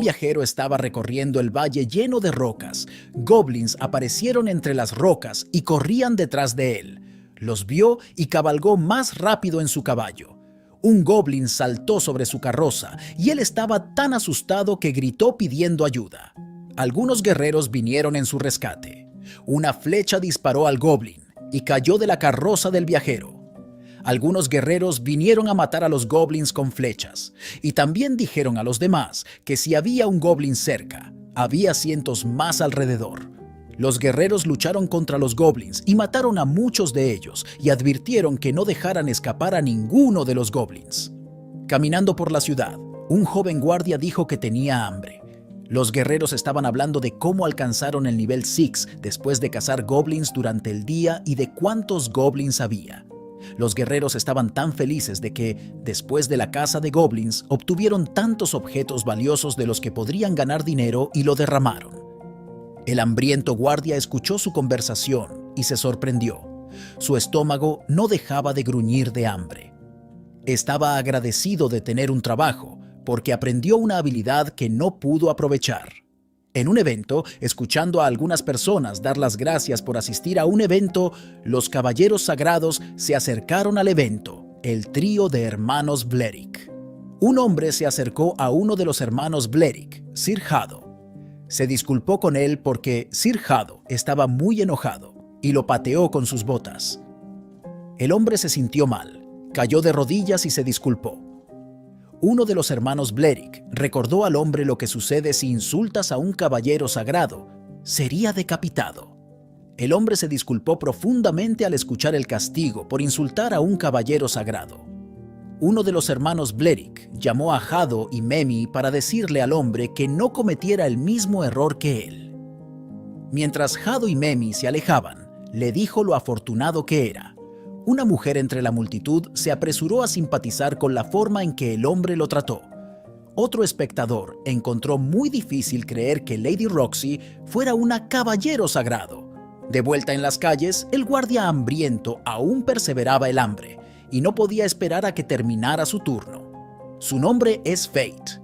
viajero estaba recorriendo el valle lleno de rocas, goblins aparecieron entre las rocas y corrían detrás de él. Los vio y cabalgó más rápido en su caballo. Un goblin saltó sobre su carroza y él estaba tan asustado que gritó pidiendo ayuda. Algunos guerreros vinieron en su rescate. Una flecha disparó al goblin y cayó de la carroza del viajero. Algunos guerreros vinieron a matar a los goblins con flechas, y también dijeron a los demás que si había un goblin cerca, había cientos más alrededor. Los guerreros lucharon contra los goblins y mataron a muchos de ellos y advirtieron que no dejaran escapar a ninguno de los goblins. Caminando por la ciudad, un joven guardia dijo que tenía hambre. Los guerreros estaban hablando de cómo alcanzaron el nivel 6 después de cazar goblins durante el día y de cuántos goblins había. Los guerreros estaban tan felices de que, después de la caza de goblins, obtuvieron tantos objetos valiosos de los que podrían ganar dinero y lo derramaron. El hambriento guardia escuchó su conversación y se sorprendió. Su estómago no dejaba de gruñir de hambre. Estaba agradecido de tener un trabajo, porque aprendió una habilidad que no pudo aprovechar. En un evento, escuchando a algunas personas dar las gracias por asistir a un evento, los caballeros sagrados se acercaron al evento, el trío de hermanos Blerick. Un hombre se acercó a uno de los hermanos Blerick, Sir Hado. Se disculpó con él porque Sir Hado estaba muy enojado y lo pateó con sus botas. El hombre se sintió mal, cayó de rodillas y se disculpó. Uno de los hermanos Blerick recordó al hombre lo que sucede si insultas a un caballero sagrado. Sería decapitado. El hombre se disculpó profundamente al escuchar el castigo por insultar a un caballero sagrado. Uno de los hermanos Blerick llamó a Hado y Memi para decirle al hombre que no cometiera el mismo error que él. Mientras Hado y Memi se alejaban, le dijo lo afortunado que era. Una mujer entre la multitud se apresuró a simpatizar con la forma en que el hombre lo trató. Otro espectador encontró muy difícil creer que Lady Roxy fuera una caballero sagrado. De vuelta en las calles, el guardia hambriento aún perseveraba el hambre y no podía esperar a que terminara su turno. Su nombre es Fate.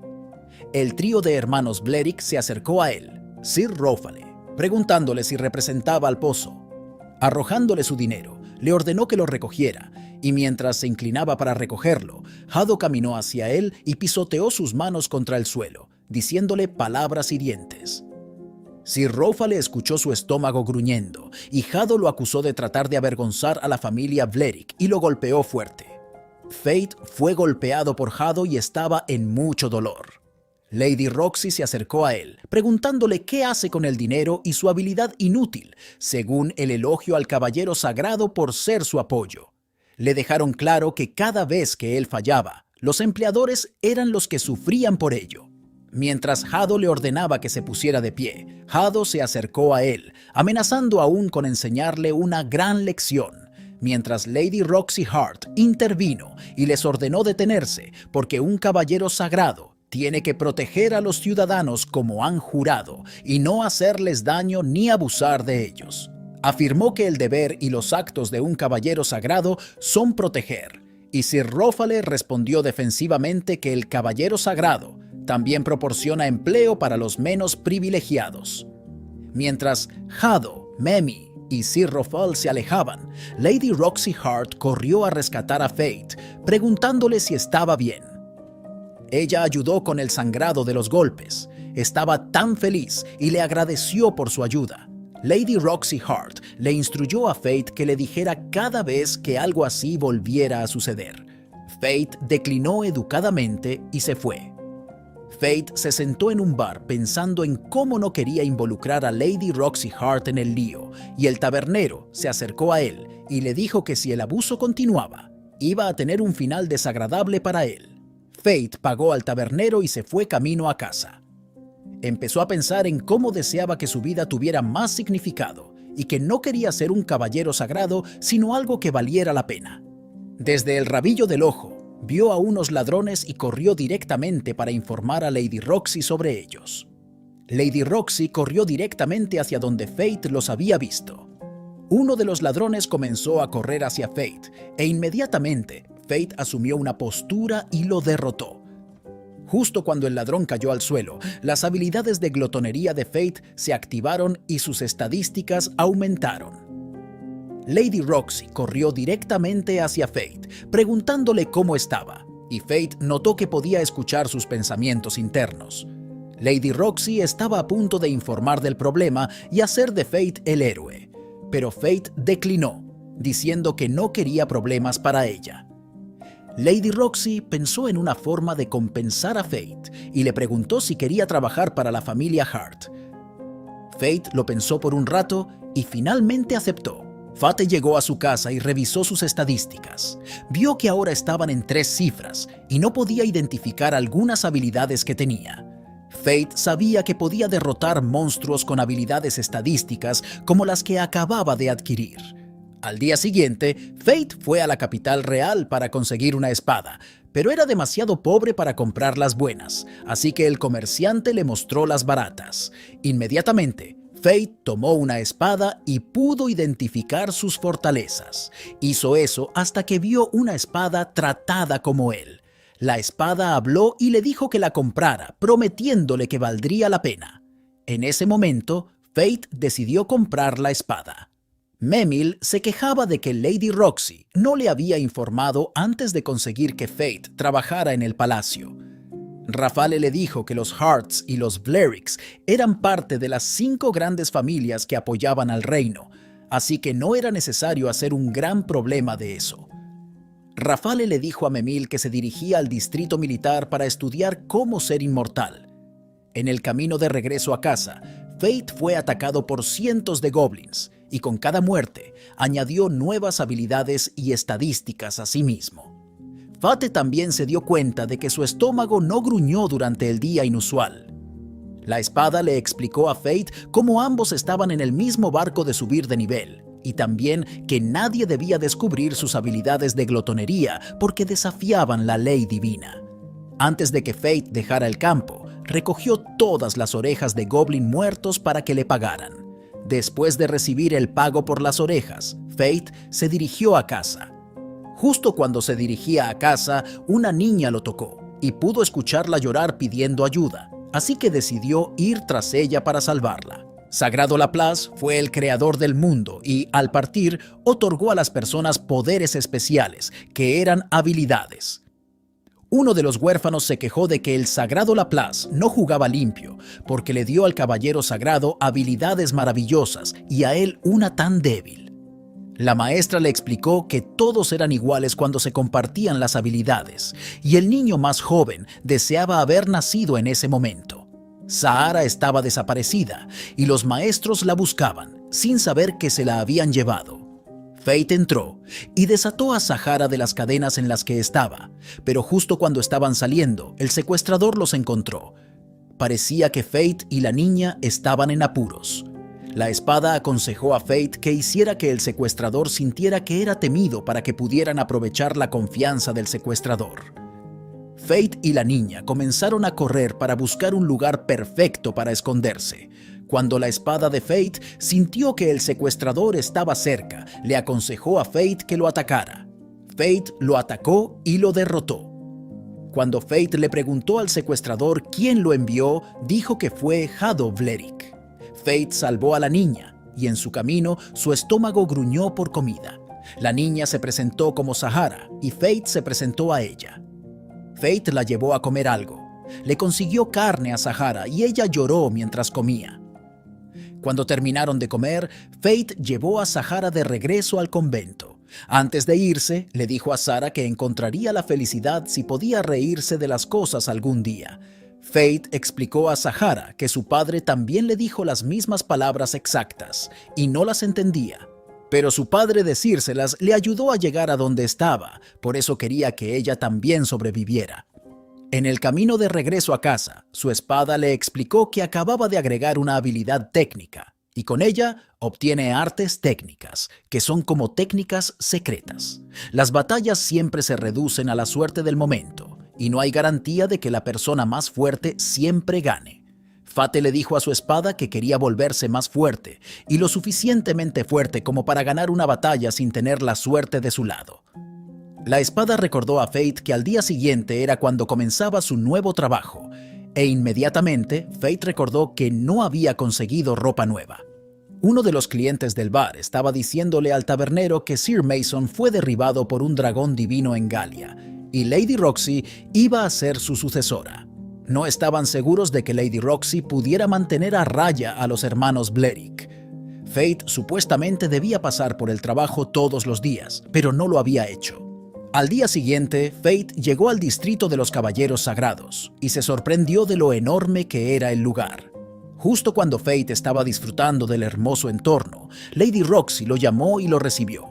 El trío de hermanos Blerick se acercó a él, Sir Rófale, preguntándole si representaba al pozo. Arrojándole su dinero, le ordenó que lo recogiera, y mientras se inclinaba para recogerlo, Hado caminó hacia él y pisoteó sus manos contra el suelo, diciéndole palabras hirientes. Sir Rófale escuchó su estómago gruñendo, y Hado lo acusó de tratar de avergonzar a la familia Blerick y lo golpeó fuerte. Fate fue golpeado por Hado y estaba en mucho dolor. Lady Roxy se acercó a él, preguntándole qué hace con el dinero y su habilidad inútil, según el elogio al caballero sagrado por ser su apoyo. Le dejaron claro que cada vez que él fallaba, los empleadores eran los que sufrían por ello. Mientras Hado le ordenaba que se pusiera de pie, Hado se acercó a él, amenazando aún con enseñarle una gran lección, mientras Lady Roxy Hart intervino y les ordenó detenerse porque un caballero sagrado tiene que proteger a los ciudadanos como han jurado y no hacerles daño ni abusar de ellos. Afirmó que el deber y los actos de un caballero sagrado son proteger, y Sir Rófale respondió defensivamente que el caballero sagrado también proporciona empleo para los menos privilegiados. Mientras Hado, Memi y Sir Rófale se alejaban, Lady Roxy Hart corrió a rescatar a Fate, preguntándole si estaba bien. Ella ayudó con el sangrado de los golpes. Estaba tan feliz y le agradeció por su ayuda. Lady Roxy Hart le instruyó a Fate que le dijera cada vez que algo así volviera a suceder. Fate declinó educadamente y se fue. Fate se sentó en un bar pensando en cómo no quería involucrar a Lady Roxy Hart en el lío, y el tabernero se acercó a él y le dijo que si el abuso continuaba, iba a tener un final desagradable para él. Fate pagó al tabernero y se fue camino a casa. Empezó a pensar en cómo deseaba que su vida tuviera más significado y que no quería ser un caballero sagrado, sino algo que valiera la pena. Desde el rabillo del ojo, vio a unos ladrones y corrió directamente para informar a Lady Roxy sobre ellos. Lady Roxy corrió directamente hacia donde Fate los había visto. Uno de los ladrones comenzó a correr hacia Fate e inmediatamente Fate asumió una postura y lo derrotó. Justo cuando el ladrón cayó al suelo, las habilidades de glotonería de Fate se activaron y sus estadísticas aumentaron. Lady Roxy corrió directamente hacia Fate, preguntándole cómo estaba, y Fate notó que podía escuchar sus pensamientos internos. Lady Roxy estaba a punto de informar del problema y hacer de Fate el héroe, pero Fate declinó, diciendo que no quería problemas para ella. Lady Roxy pensó en una forma de compensar a Fate y le preguntó si quería trabajar para la familia Hart. Fate lo pensó por un rato y finalmente aceptó. Fate llegó a su casa y revisó sus estadísticas. Vio que ahora estaban en 3 cifras y no podía identificar algunas habilidades que tenía. Fate sabía que podía derrotar monstruos con habilidades estadísticas como las que acababa de adquirir. Al día siguiente, Fate fue a la capital real para conseguir una espada, pero era demasiado pobre para comprar las buenas, así que el comerciante le mostró las baratas. Inmediatamente, Fate tomó una espada y pudo identificar sus fortalezas. Hizo eso hasta que vio una espada tratada como él. La espada habló y le dijo que la comprara, prometiéndole que valdría la pena. En ese momento, Fate decidió comprar la espada. Memil se quejaba de que Lady Roxy no le había informado antes de conseguir que Fate trabajara en el palacio. Rafale le dijo que los Harts y los Blericks eran parte de las 5 grandes familias que apoyaban al reino, así que no era necesario hacer un gran problema de eso. Rafale le dijo a Memil que se dirigía al distrito militar para estudiar cómo ser inmortal. En el camino de regreso a casa, Fate fue atacado por cientos de goblins y con cada muerte añadió nuevas habilidades y estadísticas a sí mismo. Fate también se dio cuenta de que su estómago no gruñó durante el día inusual. La espada le explicó a Fate cómo ambos estaban en el mismo barco de subir de nivel, y también que nadie debía descubrir sus habilidades de glotonería porque desafiaban la ley divina. Antes de que Fate dejara el campo, recogió todas las orejas de goblin muertos para que le pagaran. Después de recibir el pago por las orejas, Fate se dirigió a casa. Justo cuando se dirigía a casa, una niña lo tocó y pudo escucharla llorar pidiendo ayuda, así que decidió ir tras ella para salvarla. Sagrado Laplace fue el creador del mundo y, al partir, otorgó a las personas poderes especiales, que eran habilidades. Uno de los huérfanos se quejó de que el Sagrado Laplace no jugaba limpio, porque le dio al caballero sagrado habilidades maravillosas y a él una tan débil. La maestra le explicó que todos eran iguales cuando se compartían las habilidades, y el niño más joven deseaba haber nacido en ese momento. Sahara estaba desaparecida, y los maestros la buscaban, sin saber que se la habían llevado. Fate entró y desató a Sahara de las cadenas en las que estaba, pero justo cuando estaban saliendo, el secuestrador los encontró. Parecía que Fate y la niña estaban en apuros. La espada aconsejó a Fate que hiciera que el secuestrador sintiera que era temido para que pudieran aprovechar la confianza del secuestrador. Fate y la niña comenzaron a correr para buscar un lugar perfecto para esconderse. Cuando la espada de Fate sintió que el secuestrador estaba cerca, le aconsejó a Fate que lo atacara. Fate lo atacó y lo derrotó. Cuando Fate le preguntó al secuestrador quién lo envió, dijo que fue Hado Blerick. Fate salvó a la niña, y en su camino su estómago gruñó por comida. La niña se presentó como Sahara, y Fate se presentó a ella. Fate la llevó a comer algo. Le consiguió carne a Sahara y ella lloró mientras comía. Cuando terminaron de comer, Fate llevó a Sahara de regreso al convento. Antes de irse, le dijo a Sara que encontraría la felicidad si podía reírse de las cosas algún día. Fate explicó a Sahara que su padre también le dijo las mismas palabras exactas y no las entendía. Pero su padre decírselas le ayudó a llegar a donde estaba, por eso quería que ella también sobreviviera. En el camino de regreso a casa, su espada le explicó que acababa de agregar una habilidad técnica, y con ella obtiene artes técnicas, que son como técnicas secretas. Las batallas siempre se reducen a la suerte del momento, y no hay garantía de que la persona más fuerte siempre gane. Fate le dijo a su espada que quería volverse más fuerte, y lo suficientemente fuerte como para ganar una batalla sin tener la suerte de su lado. La espada recordó a Fate que al día siguiente era cuando comenzaba su nuevo trabajo, e inmediatamente Fate recordó que no había conseguido ropa nueva. Uno de los clientes del bar estaba diciéndole al tabernero que Sir Mason fue derribado por un dragón divino en Galia, y Lady Roxy iba a ser su sucesora. No estaban seguros de que Lady Roxy pudiera mantener a raya a los hermanos Blerick. Fate supuestamente debía pasar por el trabajo todos los días, pero no lo había hecho. Al día siguiente, Fate llegó al distrito de los Caballeros Sagrados y se sorprendió de lo enorme que era el lugar. Justo cuando Fate estaba disfrutando del hermoso entorno, Lady Roxy lo llamó y lo recibió.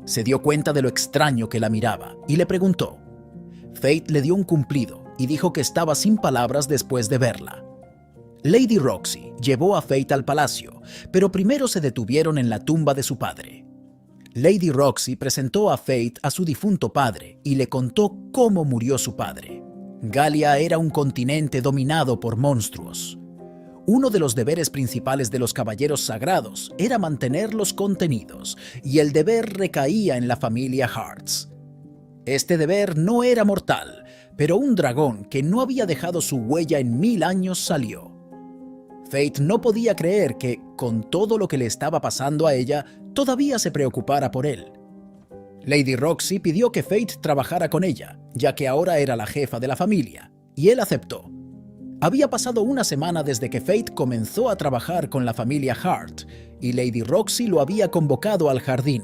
Se dio cuenta de lo extraño que la miraba y le preguntó. Fate le dio un cumplido y dijo que estaba sin palabras después de verla. Lady Roxy llevó a Fate al palacio, pero primero se detuvieron en la tumba de su padre. Lady Roxy presentó a Fate a su difunto padre y le contó cómo murió su padre. Galia era un continente dominado por monstruos. Uno de los deberes principales de los caballeros sagrados era mantenerlos contenidos, y el deber recaía en la familia Hearts. Este deber no era mortal, pero un dragón que no había dejado su huella en 1000 años salió. Fate no podía creer que, con todo lo que le estaba pasando a ella, todavía se preocupara por él. Lady Roxy pidió que Fate trabajara con ella, ya que ahora era la jefa de la familia, y él aceptó. Había pasado una semana desde que Fate comenzó a trabajar con la familia Hart, y Lady Roxy lo había convocado al jardín.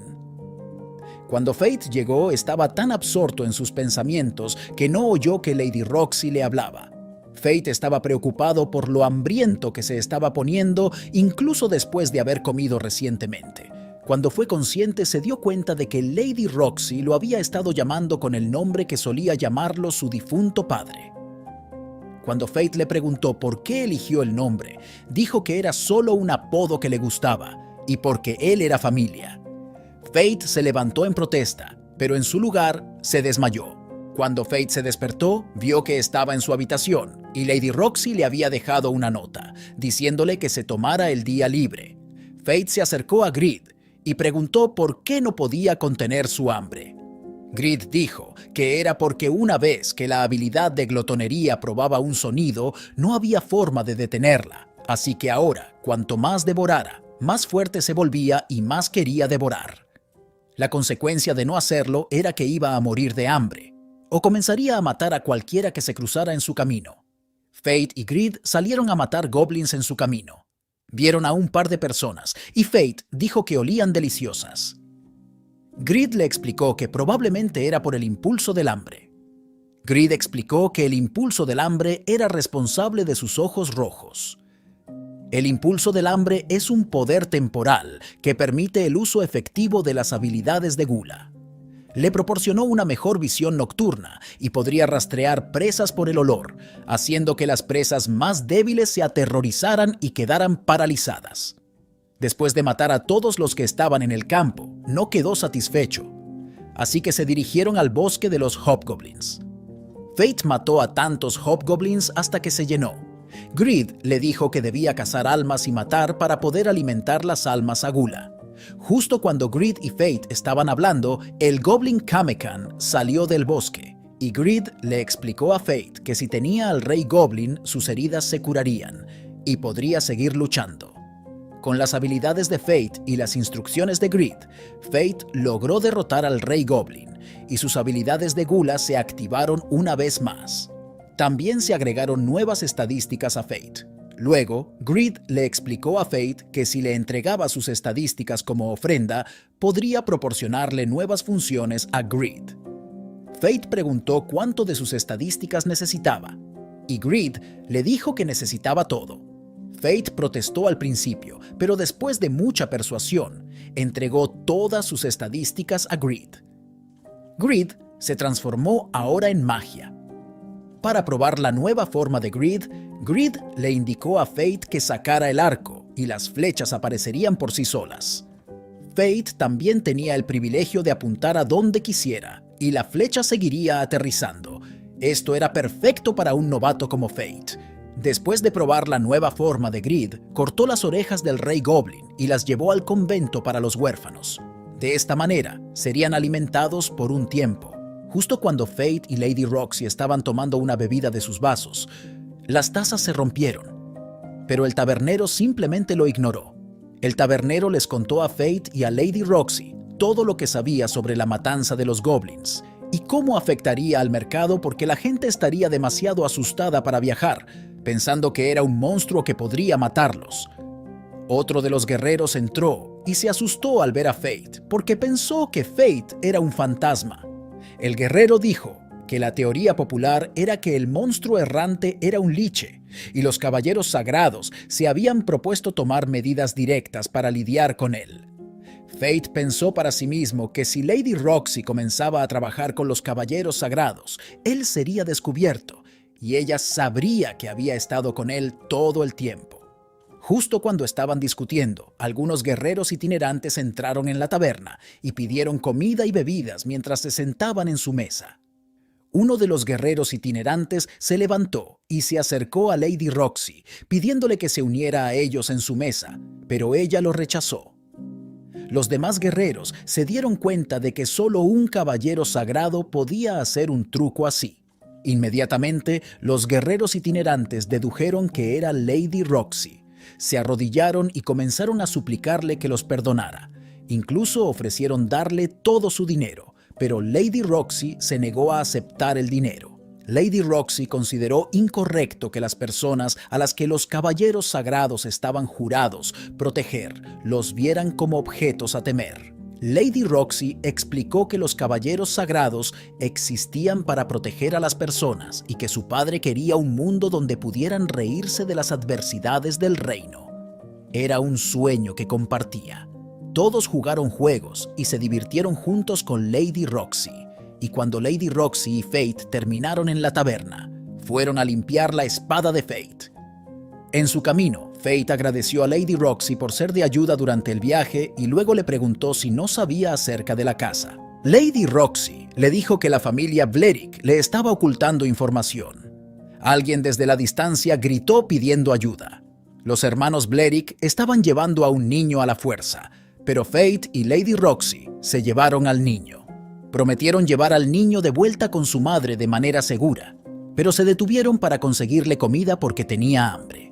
Cuando Fate llegó, estaba tan absorto en sus pensamientos que no oyó que Lady Roxy le hablaba. Fate estaba preocupado por lo hambriento que se estaba poniendo, incluso después de haber comido recientemente. Cuando fue consciente, se dio cuenta de que Lady Roxy lo había estado llamando con el nombre que solía llamarlo su difunto padre. Cuando Fate le preguntó por qué eligió el nombre, dijo que era solo un apodo que le gustaba y porque él era familia. Fate se levantó en protesta, pero en su lugar se desmayó. Cuando Fate se despertó, vio que estaba en su habitación y Lady Roxy le había dejado una nota, diciéndole que se tomara el día libre. Fate se acercó a Grid y preguntó por qué no podía contener su hambre. Grid dijo que era porque una vez que la habilidad de glotonería probaba un sonido, no había forma de detenerla, así que ahora, cuanto más devorara, más fuerte se volvía y más quería devorar. La consecuencia de no hacerlo era que iba a morir de hambre, o comenzaría a matar a cualquiera que se cruzara en su camino. Fate y Grid salieron a matar goblins en su camino. Vieron a un par de personas y Fate dijo que olían deliciosas. Grid le explicó que probablemente era por el impulso del hambre. Grid explicó que el impulso del hambre era responsable de sus ojos rojos. El impulso del hambre es un poder temporal que permite el uso efectivo de las habilidades de Gula. Le proporcionó una mejor visión nocturna y podría rastrear presas por el olor, haciendo que las presas más débiles se aterrorizaran y quedaran paralizadas. Después de matar a todos los que estaban en el campo, no quedó satisfecho, así que se dirigieron al bosque de los Hobgoblins. Fate mató a tantos Hobgoblins hasta que se llenó. Grid le dijo que debía cazar almas y matar para poder alimentar las almas a Gula. Justo cuando Grid y Fate estaban hablando, el Goblin Kamekan salió del bosque, y Grid le explicó a Fate que si tenía al Rey Goblin, sus heridas se curarían, y podría seguir luchando. Con las habilidades de Fate y las instrucciones de Grid, Fate logró derrotar al Rey Goblin, y sus habilidades de Gula se activaron una vez más. También se agregaron nuevas estadísticas a Fate. Luego, Grid le explicó a Fate que si le entregaba sus estadísticas como ofrenda, podría proporcionarle nuevas funciones a Grid. Fate preguntó cuánto de sus estadísticas necesitaba, y Grid le dijo que necesitaba todo. Fate protestó al principio, pero después de mucha persuasión, entregó todas sus estadísticas a Grid. Grid se transformó ahora en magia. Para probar la nueva forma de Grid, Grid le indicó a Fate que sacara el arco y las flechas aparecerían por sí solas. Fate también tenía el privilegio de apuntar a donde quisiera y la flecha seguiría aterrizando. Esto era perfecto para un novato como Fate. Después de probar la nueva forma de Grid, cortó las orejas del Rey Goblin y las llevó al convento para los huérfanos. De esta manera, serían alimentados por un tiempo. Justo cuando Fate y Lady Roxy estaban tomando una bebida de sus vasos, las tazas se rompieron, pero el tabernero simplemente lo ignoró. El tabernero les contó a Fate y a Lady Roxy todo lo que sabía sobre la matanza de los goblins y cómo afectaría al mercado porque la gente estaría demasiado asustada para viajar, pensando que era un monstruo que podría matarlos. Otro de los guerreros entró y se asustó al ver a Fate porque pensó que Fate era un fantasma. El guerrero dijo que la teoría popular era que el monstruo errante era un liche y los caballeros sagrados se habían propuesto tomar medidas directas para lidiar con él. Fate pensó para sí mismo que si Lady Roxy comenzaba a trabajar con los caballeros sagrados, él sería descubierto y ella sabría que había estado con él todo el tiempo. Justo cuando estaban discutiendo, algunos guerreros itinerantes entraron en la taberna y pidieron comida y bebidas mientras se sentaban en su mesa. Uno de los guerreros itinerantes se levantó y se acercó a Lady Roxy, pidiéndole que se uniera a ellos en su mesa, pero ella lo rechazó. Los demás guerreros se dieron cuenta de que solo un caballero sagrado podía hacer un truco así. Inmediatamente, los guerreros itinerantes dedujeron que era Lady Roxy. Se arrodillaron y comenzaron a suplicarle que los perdonara. Incluso ofrecieron darle todo su dinero, pero Lady Roxy se negó a aceptar el dinero. Lady Roxy consideró incorrecto que las personas a las que los caballeros sagrados estaban jurados proteger los vieran como objetos a temer. Lady Roxy explicó que los caballeros sagrados existían para proteger a las personas y que su padre quería un mundo donde pudieran reírse de las adversidades del reino. Era un sueño que compartía. Todos jugaron juegos y se divirtieron juntos con Lady Roxy. Y cuando Lady Roxy y Fate terminaron en la taberna, fueron a limpiar la espada de Fate. En su camino, Fate agradeció a Lady Roxy por ser de ayuda durante el viaje y luego le preguntó si no sabía acerca de la casa. Lady Roxy le dijo que la familia Blerick le estaba ocultando información. Alguien desde la distancia gritó pidiendo ayuda. Los hermanos Blerick estaban llevando a un niño a la fuerza, pero Fate y Lady Roxy se llevaron al niño. Prometieron llevar al niño de vuelta con su madre de manera segura, pero se detuvieron para conseguirle comida porque tenía hambre.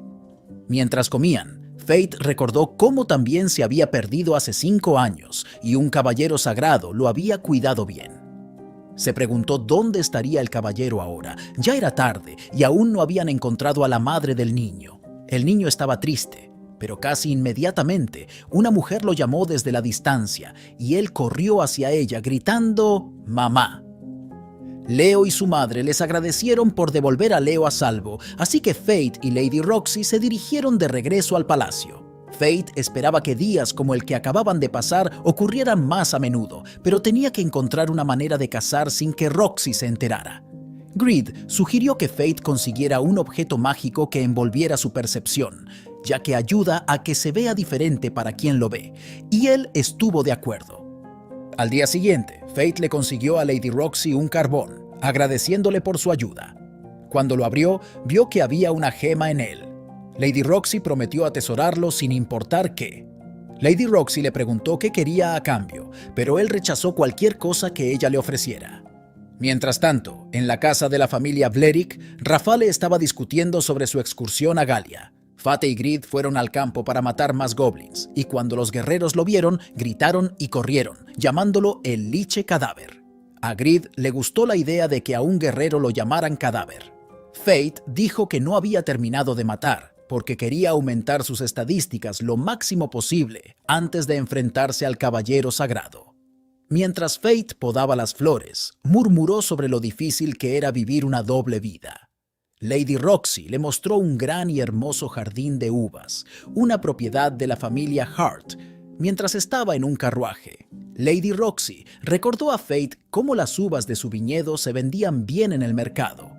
Mientras comían, Fate recordó cómo también se había perdido hace 5 años y un caballero sagrado lo había cuidado bien. Se preguntó dónde estaría el caballero ahora. Ya era tarde y aún no habían encontrado a la madre del niño. El niño estaba triste, pero casi inmediatamente una mujer lo llamó desde la distancia y él corrió hacia ella gritando «¡Mamá!». Leo y su madre les agradecieron por devolver a Leo a salvo, así que Fate y Lady Roxy se dirigieron de regreso al palacio. Fate esperaba que días como el que acababan de pasar ocurrieran más a menudo, pero tenía que encontrar una manera de cazar sin que Roxy se enterara. Greed sugirió que Fate consiguiera un objeto mágico que envolviera su percepción, ya que ayuda a que se vea diferente para quien lo ve, y él estuvo de acuerdo. Al día siguiente, Fate le consiguió a Lady Roxy un carbón, agradeciéndole por su ayuda. Cuando lo abrió, vio que había una gema en él. Lady Roxy prometió atesorarlo sin importar qué. Lady Roxy le preguntó qué quería a cambio, pero él rechazó cualquier cosa que ella le ofreciera. Mientras tanto, en la casa de la familia Blerick, Rafale estaba discutiendo sobre su excursión a Galia. Fate y Greed fueron al campo para matar más goblins, y cuando los guerreros lo vieron, gritaron y corrieron, llamándolo el Liche Cadáver. A Greed le gustó la idea de que a un guerrero lo llamaran Cadáver. Fate dijo que no había terminado de matar, porque quería aumentar sus estadísticas lo máximo posible antes de enfrentarse al Caballero Sagrado. Mientras Fate podaba las flores, murmuró sobre lo difícil que era vivir una doble vida. Lady Roxy le mostró un gran y hermoso jardín de uvas, una propiedad de la familia Hart, mientras estaba en un carruaje. Lady Roxy recordó a Fate cómo las uvas de su viñedo se vendían bien en el mercado.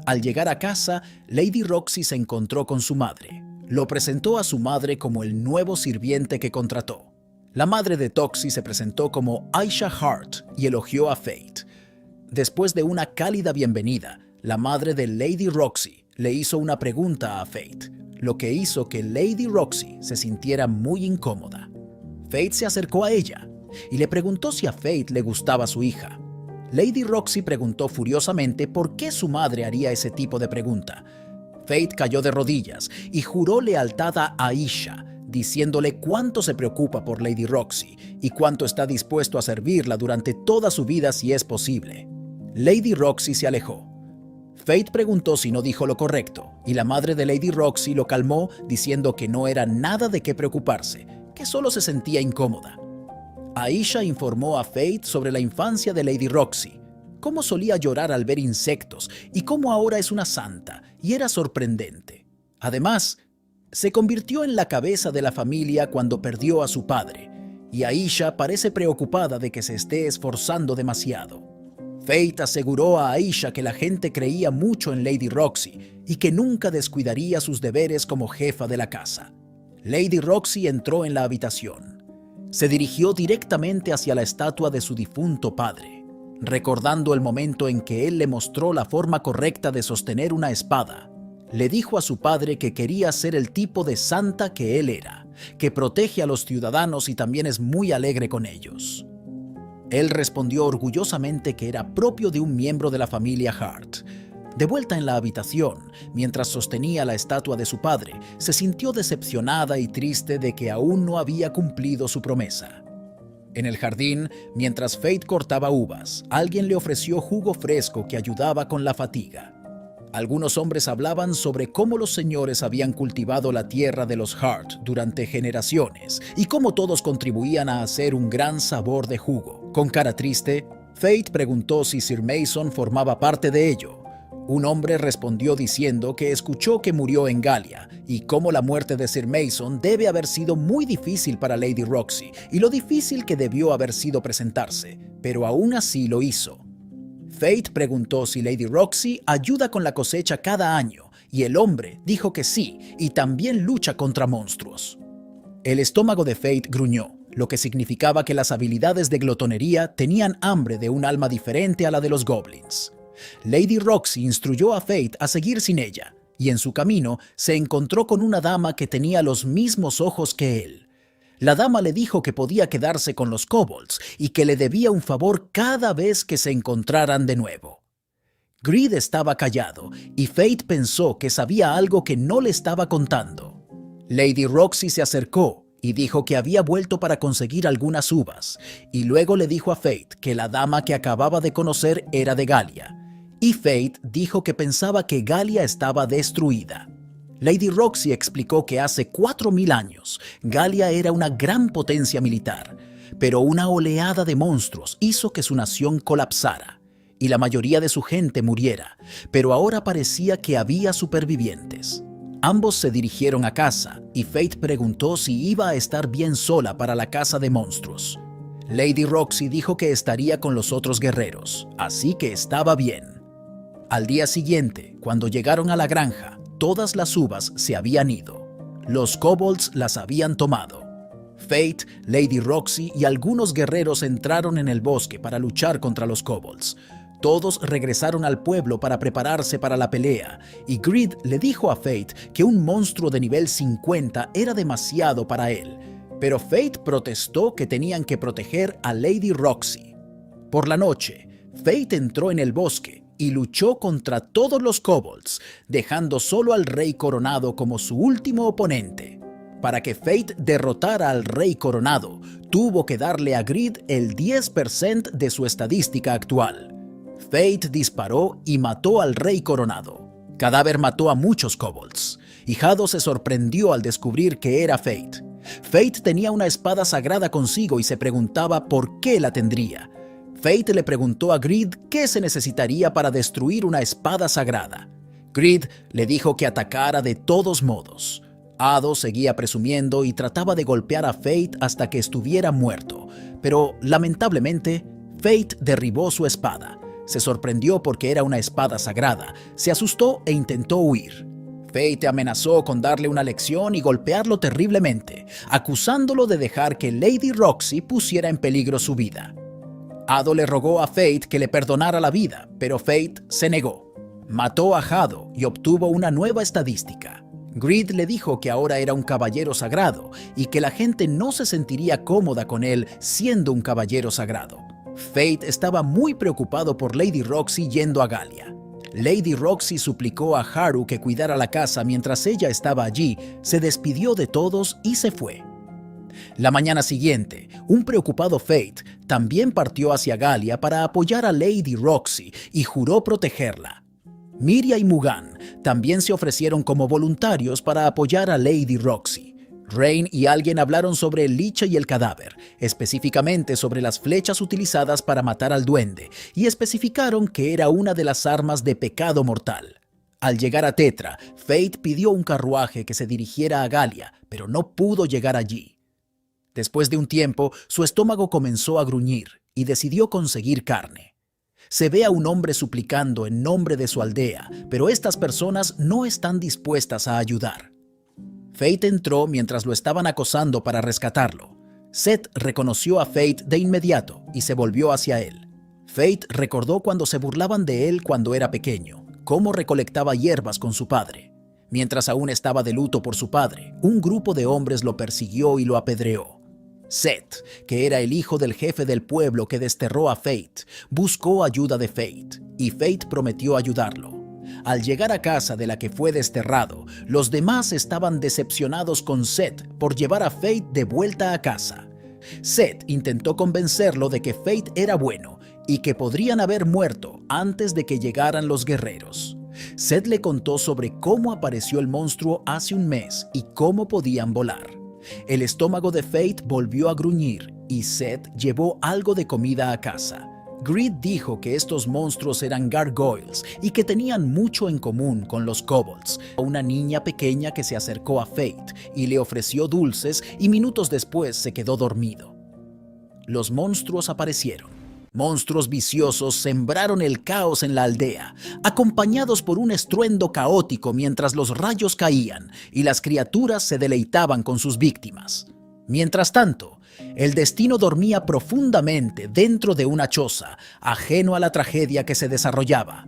Al llegar a casa, Lady Roxy se encontró con su madre. Lo presentó a su madre como el nuevo sirviente que contrató. La madre de Toxie se presentó como Aisha Hart y elogió a Fate. Después de una cálida bienvenida, la madre de Lady Roxy le hizo una pregunta a Fate, lo que hizo que Lady Roxy se sintiera muy incómoda. Fate se acercó a ella y le preguntó si a Fate le gustaba su hija. Lady Roxy preguntó furiosamente por qué su madre haría ese tipo de pregunta. Fate cayó de rodillas y juró lealtad a Aisha, diciéndole cuánto se preocupa por Lady Roxy y cuánto está dispuesto a servirla durante toda su vida si es posible. Lady Roxy se alejó. Fate preguntó si no dijo lo correcto, y la madre de Lady Roxy lo calmó diciendo que no era nada de qué preocuparse, que solo se sentía incómoda. Aisha informó a Fate sobre la infancia de Lady Roxy, cómo solía llorar al ver insectos y cómo ahora es una santa, y era sorprendente. Además, se convirtió en la cabeza de la familia cuando perdió a su padre, y Aisha parece preocupada de que se esté esforzando demasiado. Fate aseguró a Aisha que la gente creía mucho en Lady Roxy y que nunca descuidaría sus deberes como jefa de la casa. Lady Roxy entró en la habitación. Se dirigió directamente hacia la estatua de su difunto padre, recordando el momento en que él le mostró la forma correcta de sostener una espada. Le dijo a su padre que quería ser el tipo de santa que él era, que protege a los ciudadanos y también es muy alegre con ellos. Él respondió orgullosamente que era propio de un miembro de la familia Hart. De vuelta en la habitación, mientras sostenía la estatua de su padre, se sintió decepcionada y triste de que aún no había cumplido su promesa. En el jardín, mientras Fate cortaba uvas, alguien le ofreció jugo fresco que ayudaba con la fatiga. Algunos hombres hablaban sobre cómo los señores habían cultivado la tierra de los Hart durante generaciones y cómo todos contribuían a hacer un gran sabor de jugo. Con cara triste, Fate preguntó si Sir Mason formaba parte de ello. Un hombre respondió diciendo que escuchó que murió en Galia y cómo la muerte de Sir Mason debe haber sido muy difícil para Lady Roxy y lo difícil que debió haber sido presentarse, pero aún así lo hizo. Fate preguntó si Lady Roxy ayuda con la cosecha cada año y el hombre dijo que sí y también lucha contra monstruos. El estómago de Fate gruñó, lo que significaba que las habilidades de glotonería tenían hambre de un alma diferente a la de los goblins. Lady Roxy instruyó a Fate a seguir sin ella, y en su camino se encontró con una dama que tenía los mismos ojos que él. La dama le dijo que podía quedarse con los kobolds y que le debía un favor cada vez que se encontraran de nuevo. Greed estaba callado y Fate pensó que sabía algo que no le estaba contando. Lady Roxy se acercó y dijo que había vuelto para conseguir algunas uvas, y luego le dijo a Fate que la dama que acababa de conocer era de Galia, y Fate dijo que pensaba que Galia estaba destruida. Lady Roxy explicó que hace 4000 años Galia era una gran potencia militar, pero una oleada de monstruos hizo que su nación colapsara y la mayoría de su gente muriera, pero ahora parecía que había supervivientes. Ambos se dirigieron a casa y Fate preguntó si iba a estar bien sola para la caza de monstruos. Lady Roxy dijo que estaría con los otros guerreros, así que estaba bien. Al día siguiente, cuando llegaron a la granja, todas las uvas se habían ido. Los kobolds las habían tomado. Fate, Lady Roxy y algunos guerreros entraron en el bosque para luchar contra los kobolds. Todos regresaron al pueblo para prepararse para la pelea, y Greed le dijo a Fate que un monstruo de nivel 50 era demasiado para él, pero Fate protestó que tenían que proteger a Lady Roxy. Por la noche, Fate entró en el bosque y luchó contra todos los kobolds, dejando solo al Rey Coronado como su último oponente. Para que Fate derrotara al Rey Coronado, tuvo que darle a Greed el 10% de su estadística actual. Fate disparó y mató al Rey Coronado. Cadáver mató a muchos kobolds, y Hado se sorprendió al descubrir que era Fate. Fate tenía una espada sagrada consigo y se preguntaba por qué la tendría. Fate le preguntó a Greed qué se necesitaría para destruir una espada sagrada. Greed le dijo que atacara de todos modos. Hado seguía presumiendo y trataba de golpear a Fate hasta que estuviera muerto, pero lamentablemente Fate derribó su espada. Se sorprendió porque era una espada sagrada, se asustó e intentó huir. Fate amenazó con darle una lección y golpearlo terriblemente, acusándolo de dejar que Lady Roxy pusiera en peligro su vida. Hado le rogó a Fate que le perdonara la vida, pero Fate se negó. Mató a Hado y obtuvo una nueva estadística. Greed le dijo que ahora era un caballero sagrado y que la gente no se sentiría cómoda con él siendo un caballero sagrado. Fate estaba muy preocupado por Lady Roxy yendo a Galia. Lady Roxy suplicó a Haru que cuidara la casa mientras ella estaba allí, se despidió de todos y se fue. La mañana siguiente, un preocupado Fate también partió hacia Galia para apoyar a Lady Roxy y juró protegerla. Miria y Mugan también se ofrecieron como voluntarios para apoyar a Lady Roxy. Rain y alguien hablaron sobre el liche y el cadáver, específicamente sobre las flechas utilizadas para matar al duende, y especificaron que era una de las armas de pecado mortal. Al llegar a Tetra, Fate pidió un carruaje que se dirigiera a Galia, pero no pudo llegar allí. Después de un tiempo, su estómago comenzó a gruñir y decidió conseguir carne. Se ve a un hombre suplicando en nombre de su aldea, pero estas personas no están dispuestas a ayudar. Fate entró mientras lo estaban acosando para rescatarlo. Seth reconoció a Fate de inmediato y se volvió hacia él. Fate recordó cuando se burlaban de él cuando era pequeño, cómo recolectaba hierbas con su padre. Mientras aún estaba de luto por su padre, un grupo de hombres lo persiguió y lo apedreó. Seth, que era el hijo del jefe del pueblo que desterró a Fate, buscó ayuda de Fate, y Fate prometió ayudarlo. Al llegar a casa de la que fue desterrado, los demás estaban decepcionados con Seth por llevar a Fate de vuelta a casa. Seth intentó convencerlo de que Fate era bueno y que podrían haber muerto antes de que llegaran los guerreros. Seth le contó sobre cómo apareció el monstruo hace un mes y cómo podían volar. El estómago de Fate volvió a gruñir y Seth llevó algo de comida a casa. Greed dijo que estos monstruos eran gargoyles y que tenían mucho en común con los kobolds. Una niña pequeña que se acercó a Fate y le ofreció dulces y minutos después se quedó dormido. Los monstruos aparecieron. Monstruos viciosos sembraron el caos en la aldea, acompañados por un estruendo caótico mientras los rayos caían y las criaturas se deleitaban con sus víctimas. Mientras tanto, el destino dormía profundamente dentro de una choza, ajeno a la tragedia que se desarrollaba.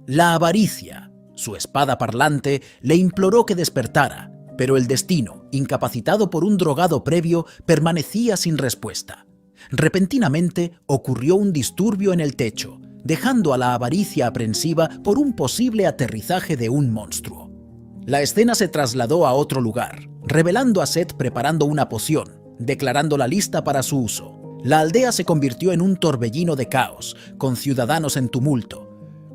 La avaricia, su espada parlante, le imploró que despertara, pero el destino, incapacitado por un drogado previo, permanecía sin respuesta. Repentinamente ocurrió un disturbio en el techo, dejando a la avaricia aprensiva por un posible aterrizaje de un monstruo. La escena se trasladó a otro lugar, revelando a Seth preparando una poción, declarándola lista para su uso. La aldea se convirtió en un torbellino de caos, con ciudadanos en tumulto.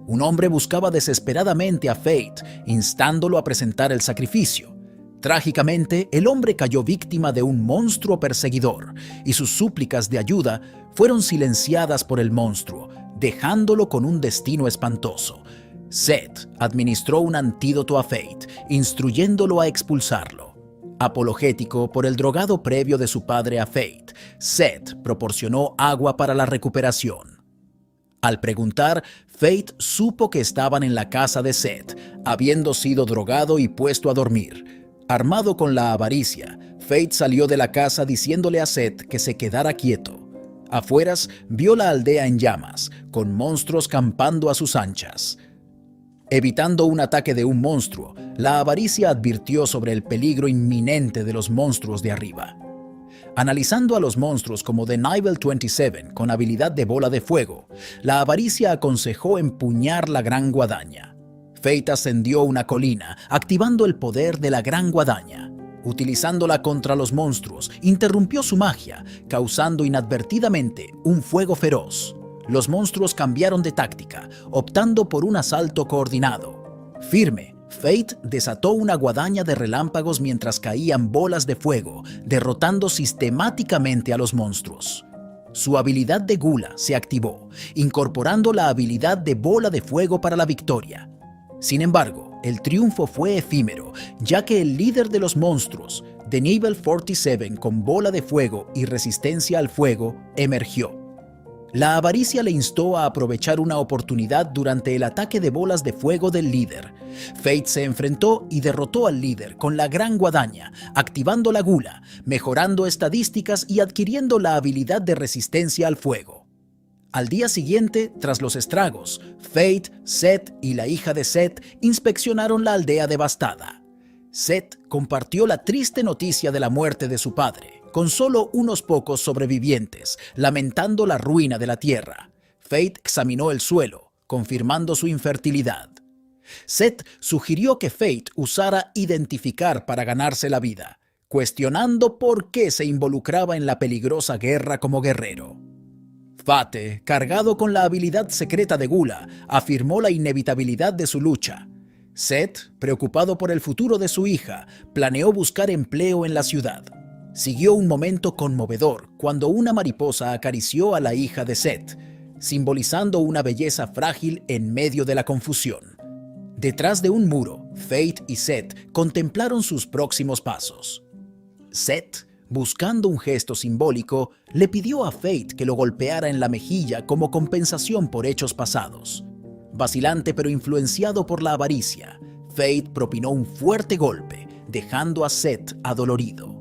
Un hombre buscaba desesperadamente a Fate, instándolo a presentar el sacrificio. Trágicamente, el hombre cayó víctima de un monstruo perseguidor, y sus súplicas de ayuda fueron silenciadas por el monstruo, dejándolo con un destino espantoso. Seth administró un antídoto a Fate, instruyéndolo a expulsarlo. Apologético por el drogado previo de su padre a Fate, Seth proporcionó agua para la recuperación. Al preguntar, Fate supo que estaban en la casa de Seth, habiendo sido drogado y puesto a dormir. Armado con la avaricia, Fate salió de la casa diciéndole a Seth que se quedara quieto. Afueras, vio la aldea en llamas, con monstruos campando a sus anchas. Evitando un ataque de un monstruo, la avaricia advirtió sobre el peligro inminente de los monstruos de arriba. Analizando a los monstruos como The Nivel 27 con habilidad de bola de fuego, la avaricia aconsejó empuñar la Gran Guadaña. Fate ascendió una colina, activando el poder de la Gran Guadaña. Utilizándola contra los monstruos, interrumpió su magia, causando inadvertidamente un fuego feroz. Los monstruos cambiaron de táctica, optando por un asalto coordinado. Firme, Fate desató una guadaña de relámpagos mientras caían bolas de fuego, derrotando sistemáticamente a los monstruos. Su habilidad de Gula se activó, incorporando la habilidad de bola de fuego para la victoria. Sin embargo, el triunfo fue efímero, ya que el líder de los monstruos, de nivel 47 con bola de fuego y resistencia al fuego, emergió. La avaricia le instó a aprovechar una oportunidad durante el ataque de bolas de fuego del líder. Fate se enfrentó y derrotó al líder con la Gran Guadaña, activando la Gula, mejorando estadísticas y adquiriendo la habilidad de resistencia al fuego. Al día siguiente, tras los estragos, Fate, Seth y la hija de Seth inspeccionaron la aldea devastada. Seth compartió la triste noticia de la muerte de su padre, con solo unos pocos sobrevivientes, lamentando la ruina de la tierra. Fate examinó el suelo, confirmando su infertilidad. Seth sugirió que Fate usara identificar para ganarse la vida, cuestionando por qué se involucraba en la peligrosa guerra como guerrero. Fate, cargado con la habilidad secreta de Gula, afirmó la inevitabilidad de su lucha. Seth, preocupado por el futuro de su hija, planeó buscar empleo en la ciudad. Siguió un momento conmovedor cuando una mariposa acarició a la hija de Seth, simbolizando una belleza frágil en medio de la confusión. Detrás de un muro, Fate y Seth contemplaron sus próximos pasos. Seth, buscando un gesto simbólico, le pidió a Fate que lo golpeara en la mejilla como compensación por hechos pasados. Vacilante pero influenciado por la avaricia, Fate propinó un fuerte golpe, dejando a Seth adolorido.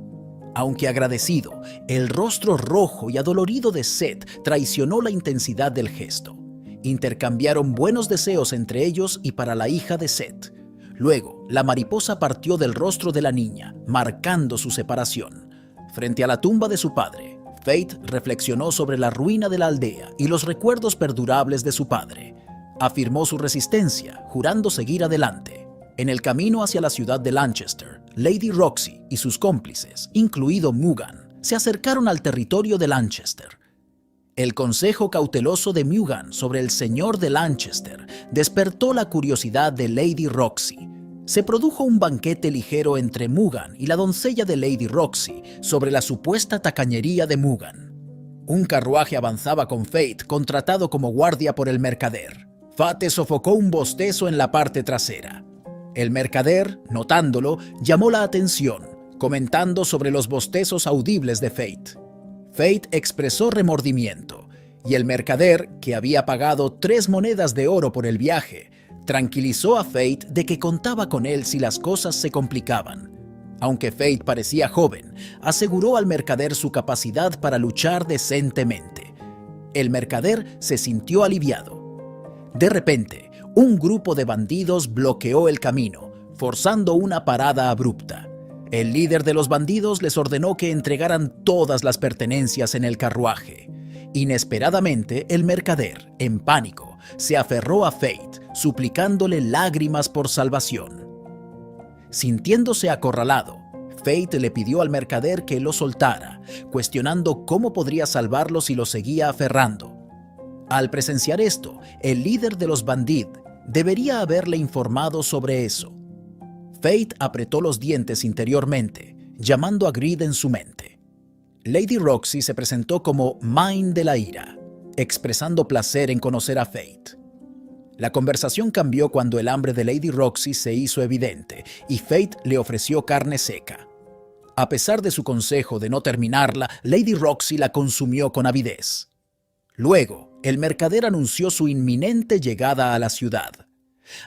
Aunque agradecido, el rostro rojo y adolorido de Seth traicionó la intensidad del gesto. Intercambiaron buenos deseos entre ellos y para la hija de Seth. Luego, la mariposa partió del rostro de la niña, marcando su separación. Frente a la tumba de su padre, Fate reflexionó sobre la ruina de la aldea y los recuerdos perdurables de su padre. Afirmó su resistencia, jurando seguir adelante. En el camino hacia la ciudad de Lanchester, Lady Roxy y sus cómplices, incluido Mugan, se acercaron al territorio de Lanchester. El consejo cauteloso de Mugan sobre el señor de Lanchester despertó la curiosidad de Lady Roxy. Se produjo un banquete ligero entre Mugan y la doncella de Lady Roxy sobre la supuesta tacañería de Mugan. Un carruaje avanzaba con Fate, contratado como guardia por el mercader. Fate sofocó un bostezo en la parte trasera. El mercader, notándolo, llamó la atención, comentando sobre los bostezos audibles de Fate. Fate expresó remordimiento, y el mercader, que había pagado 3 monedas de oro por el viaje, tranquilizó a Fate de que contaba con él si las cosas se complicaban. Aunque Fate parecía joven, aseguró al mercader su capacidad para luchar decentemente. El mercader se sintió aliviado. De repente, un grupo de bandidos bloqueó el camino, forzando una parada abrupta. El líder de los bandidos les ordenó que entregaran todas las pertenencias en el carruaje. Inesperadamente, el mercader, en pánico, se aferró a Fate, suplicándole lágrimas por salvación. Sintiéndose acorralado, Fate le pidió al mercader que lo soltara, cuestionando cómo podría salvarlo si lo seguía aferrando. Al presenciar esto, el líder de los bandidos debería haberle informado sobre eso. Fate apretó los dientes interiormente, llamando a Greed en su mente. Lady Roxy se presentó como Mine de la Ira, expresando placer en conocer a Fate. La conversación cambió cuando el hambre de Lady Roxy se hizo evidente y Fate le ofreció carne seca. A pesar de su consejo de no terminarla, Lady Roxy la consumió con avidez. Luego, el mercader anunció su inminente llegada a la ciudad.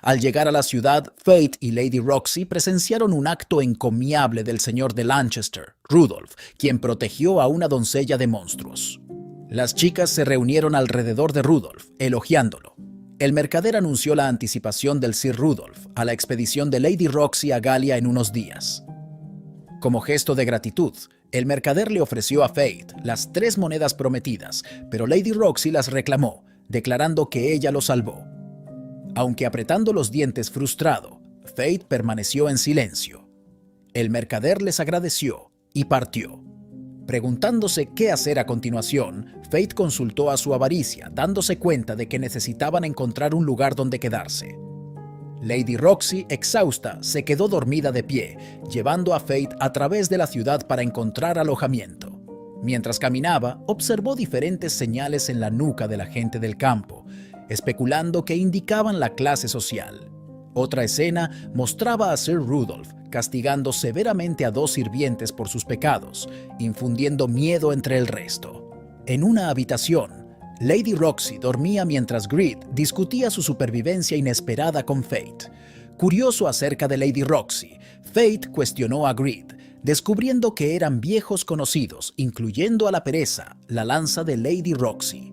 Al llegar a la ciudad, Fate y Lady Roxy presenciaron un acto encomiable del señor de Lanchester, Rudolph, quien protegió a una doncella de monstruos. Las chicas se reunieron alrededor de Rudolph, elogiándolo. El mercader anunció la anticipación del Sir Rudolph a la expedición de Lady Roxy a Galia en unos días. Como gesto de gratitud, el mercader le ofreció a Fate las 3 monedas prometidas, pero Lady Roxy las reclamó, declarando que ella lo salvó. Aunque apretando los dientes frustrado, Fate permaneció en silencio. El mercader les agradeció y partió. Preguntándose qué hacer a continuación, Fate consultó a su avaricia, dándose cuenta de que necesitaban encontrar un lugar donde quedarse. Lady Roxy, exhausta, se quedó dormida de pie, llevando a Fate a través de la ciudad para encontrar alojamiento. Mientras caminaba, observó diferentes señales en la nuca de la gente del campo, especulando que indicaban la clase social. Otra escena mostraba a Sir Rudolph castigando severamente a 2 sirvientes por sus pecados, infundiendo miedo entre el resto. En una habitación, Lady Roxy dormía mientras Greed discutía su supervivencia inesperada con Fate. Curioso acerca de Lady Roxy, Fate cuestionó a Greed, descubriendo que eran viejos conocidos, incluyendo a la pereza, la lanza de Lady Roxy.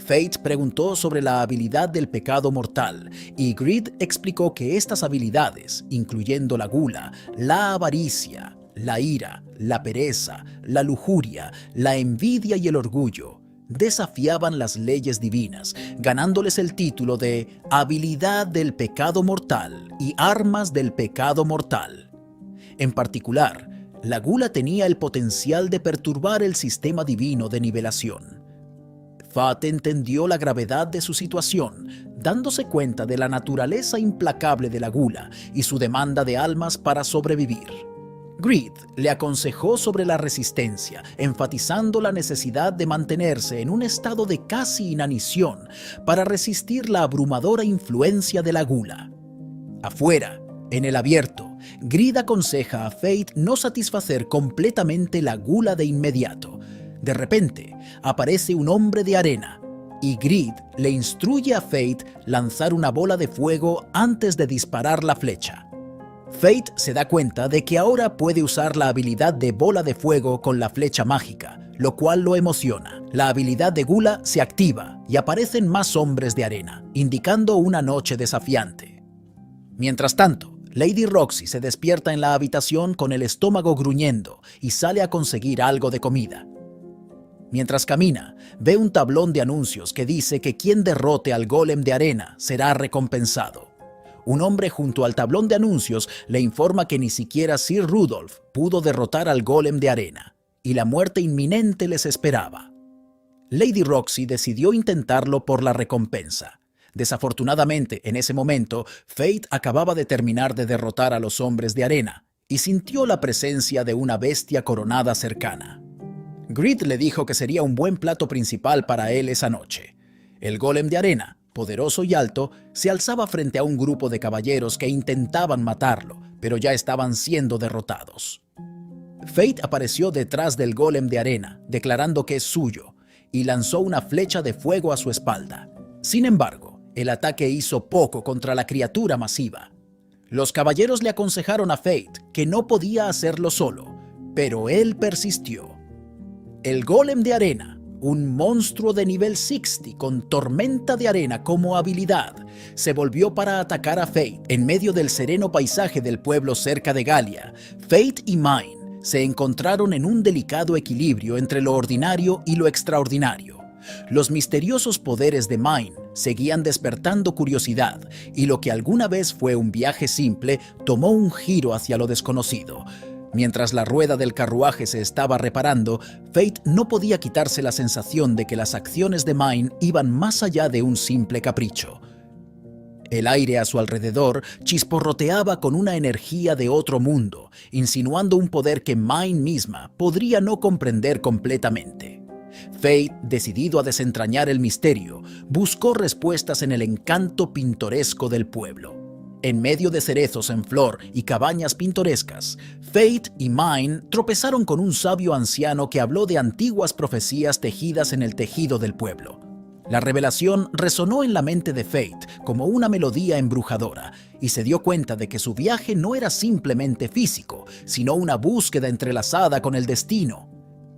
Fate preguntó sobre la habilidad del pecado mortal y Greed explicó que estas habilidades, incluyendo la gula, la avaricia, la ira, la pereza, la lujuria, la envidia y el orgullo desafiaban las leyes divinas, ganándoles el título de habilidad del pecado mortal y armas del pecado mortal. En particular, la gula tenía el potencial de perturbar el sistema divino de nivelación. Fate entendió la gravedad de su situación, dándose cuenta de la naturaleza implacable de la gula y su demanda de almas para sobrevivir. Greed le aconsejó sobre la resistencia, enfatizando la necesidad de mantenerse en un estado de casi inanición para resistir la abrumadora influencia de la gula. Afuera, en el abierto, Greed aconseja a Fate no satisfacer completamente la gula de inmediato. De repente, aparece un hombre de arena, y Greed le instruye a Fate lanzar una bola de fuego antes de disparar la flecha. Fate se da cuenta de que ahora puede usar la habilidad de bola de fuego con la flecha mágica, lo cual lo emociona. La habilidad de gula se activa y aparecen más hombres de arena, indicando una noche desafiante. Mientras tanto, Lady Roxy se despierta en la habitación con el estómago gruñendo y sale a conseguir algo de comida. Mientras camina, ve un tablón de anuncios que dice que quien derrote al golem de arena será recompensado. Un hombre junto al tablón de anuncios le informa que ni siquiera Sir Rudolph pudo derrotar al golem de arena, y la muerte inminente les esperaba. Lady Roxy decidió intentarlo por la recompensa. Desafortunadamente, en ese momento, Fate acababa de terminar de derrotar a los hombres de arena, y sintió la presencia de una bestia coronada cercana. Greed le dijo que sería un buen plato principal para él esa noche. El golem de arena, poderoso y alto, se alzaba frente a un grupo de caballeros que intentaban matarlo, pero ya estaban siendo derrotados. Fate apareció detrás del golem de arena, declarando que es suyo, y lanzó una flecha de fuego a su espalda. Sin embargo, el ataque hizo poco contra la criatura masiva. Los caballeros le aconsejaron a Fate que no podía hacerlo solo, pero él persistió. El golem de arena, un monstruo de nivel 60 con tormenta de arena como habilidad, se volvió para atacar a Fate en medio del sereno paisaje del pueblo cerca de Galia. Fate y Mine se encontraron en un delicado equilibrio entre lo ordinario y lo extraordinario. Los misteriosos poderes de Mine seguían despertando curiosidad, y lo que alguna vez fue un viaje simple tomó un giro hacia lo desconocido. Mientras la rueda del carruaje se estaba reparando, Fate no podía quitarse la sensación de que las acciones de Mine iban más allá de un simple capricho. El aire a su alrededor chisporroteaba con una energía de otro mundo, insinuando un poder que Mine misma podría no comprender completamente. Fate, decidido a desentrañar el misterio, buscó respuestas en el encanto pintoresco del pueblo. En medio de cerezos en flor y cabañas pintorescas, Fate y Mine tropezaron con un sabio anciano que habló de antiguas profecías tejidas en el tejido del pueblo. La revelación resonó en la mente de Fate como una melodía embrujadora, y se dio cuenta de que su viaje no era simplemente físico, sino una búsqueda entrelazada con el destino.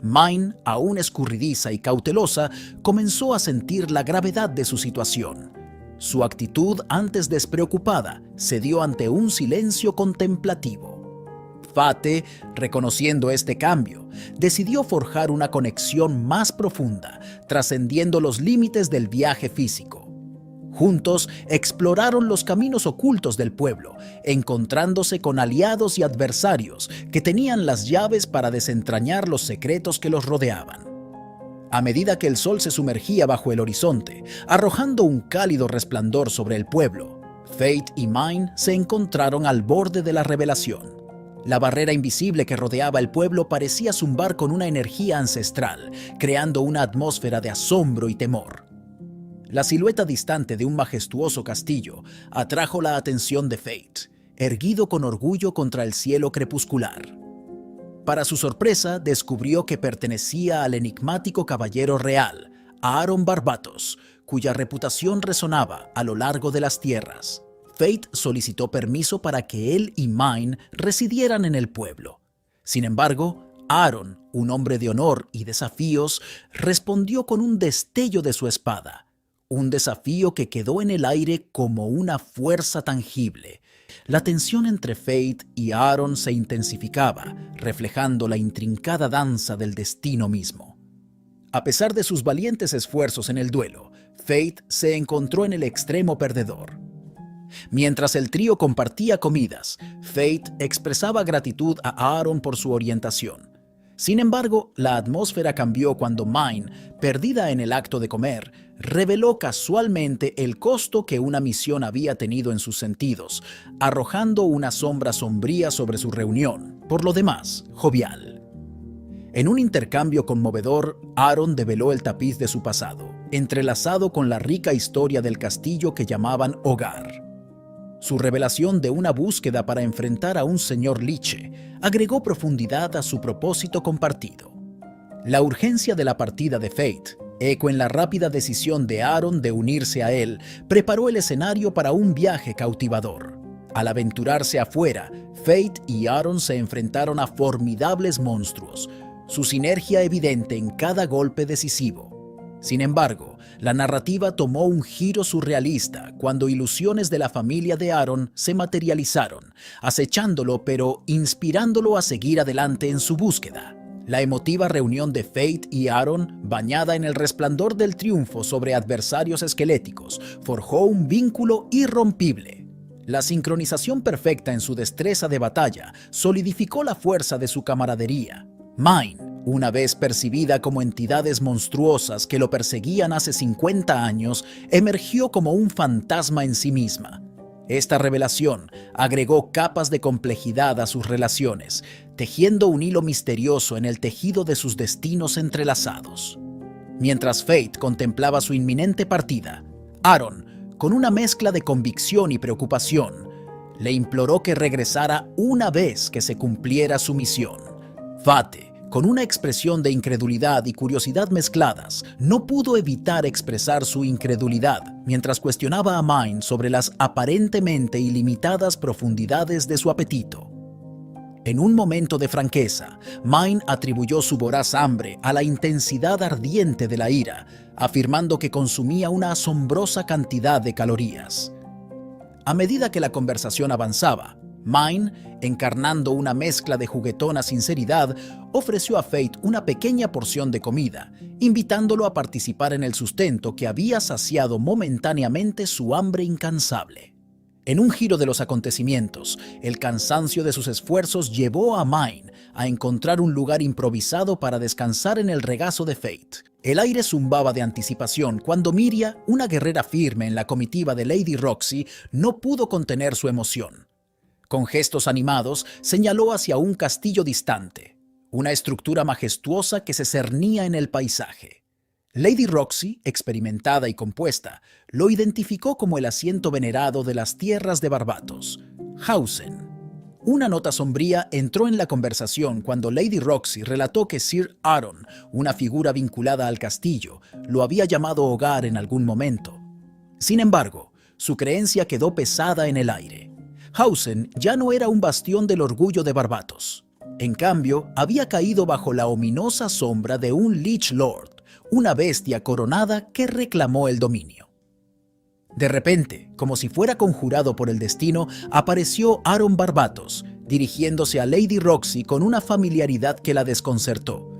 Mine, aún escurridiza y cautelosa, comenzó a sentir la gravedad de su situación. Su actitud antes despreocupada se dio ante un silencio contemplativo. Fate, reconociendo este cambio, decidió forjar una conexión más profunda, trascendiendo los límites del viaje físico. Juntos exploraron los caminos ocultos del pueblo, encontrándose con aliados y adversarios que tenían las llaves para desentrañar los secretos que los rodeaban. A medida que el sol se sumergía bajo el horizonte, arrojando un cálido resplandor sobre el pueblo, Fate y Mine se encontraron al borde de la revelación. La barrera invisible que rodeaba el pueblo parecía zumbar con una energía ancestral, creando una atmósfera de asombro y temor. La silueta distante de un majestuoso castillo atrajo la atención de Fate, erguido con orgullo contra el cielo crepuscular. Para su sorpresa, descubrió que pertenecía al enigmático caballero real, Aaron Barbatos, cuya reputación resonaba a lo largo de las tierras. Fate solicitó permiso para que él y Mine residieran en el pueblo. Sin embargo, Aaron, un hombre de honor y desafíos, respondió con un destello de su espada, un desafío que quedó en el aire como una fuerza tangible. la tensión entre Fate y Aaron se intensificaba, reflejando la intrincada danza del destino mismo. A pesar de sus valientes esfuerzos en el duelo, Fate se encontró en el extremo perdedor. Mientras el trío compartía comidas, Fate expresaba gratitud a Aaron por su orientación. Sin embargo, la atmósfera cambió cuando Mine, perdida en el acto de comer, reveló casualmente el costo que una misión había tenido en sus sentidos, arrojando una sombra sombría sobre su reunión, por lo demás, jovial. En un intercambio conmovedor, Aaron develó el tapiz de su pasado, entrelazado con la rica historia del castillo que llamaban hogar. Su revelación de una búsqueda para enfrentar a un señor Liche agregó profundidad a su propósito compartido. La urgencia de la partida de Fate, eco en la rápida decisión de Aaron de unirse a él, preparó el escenario para un viaje cautivador. Al aventurarse afuera, Fate y Aaron se enfrentaron a formidables monstruos, su sinergia evidente en cada golpe decisivo. Sin embargo, la narrativa tomó un giro surrealista cuando ilusiones de la familia de Aaron se materializaron, acechándolo pero inspirándolo a seguir adelante en su búsqueda. La emotiva reunión de Fate y Aaron, bañada en el resplandor del triunfo sobre adversarios esqueléticos, forjó un vínculo irrompible. La sincronización perfecta en su destreza de batalla solidificó la fuerza de su camaradería. Mine, una vez percibida como entidades monstruosas que lo perseguían hace 50 años, emergió como un fantasma en sí misma. Esta revelación agregó capas de complejidad a sus relaciones, tejiendo un hilo misterioso en el tejido de sus destinos entrelazados. Mientras Fate contemplaba su inminente partida, Aaron, con una mezcla de convicción y preocupación, le imploró que regresara una vez que se cumpliera su misión. Fate, con una expresión de incredulidad y curiosidad mezcladas, no pudo evitar expresar su incredulidad mientras cuestionaba a Mine sobre las aparentemente ilimitadas profundidades de su apetito. En un momento de franqueza, Mine atribuyó su voraz hambre a la intensidad ardiente de la ira, afirmando que consumía una asombrosa cantidad de calorías. A medida que la conversación avanzaba, Mine, encarnando una mezcla de juguetona sinceridad, ofreció a Fate una pequeña porción de comida, invitándolo a participar en el sustento que había saciado momentáneamente su hambre incansable. En un giro de los acontecimientos, el cansancio de sus esfuerzos llevó a Mine a encontrar un lugar improvisado para descansar en el regazo de Fate. El aire zumbaba de anticipación cuando Miria, una guerrera firme en la comitiva de Lady Roxy, no pudo contener su emoción. Con gestos animados, señaló hacia un castillo distante, una estructura majestuosa que se cernía en el paisaje. Lady Roxy, experimentada y compuesta, lo identificó como el asiento venerado de las tierras de Barbatos, Hausen. Una nota sombría entró en la conversación cuando Lady Roxy relató que Sir Aaron, una figura vinculada al castillo, lo había llamado hogar en algún momento. Sin embargo, su creencia quedó pesada en el aire. Hausen ya no era un bastión del orgullo de Barbatos. En cambio, había caído bajo la ominosa sombra de un Lich Lord, una bestia coronada que reclamó el dominio. De repente, como si fuera conjurado por el destino, apareció Aaron Barbatos, dirigiéndose a Lady Roxy con una familiaridad que la desconcertó.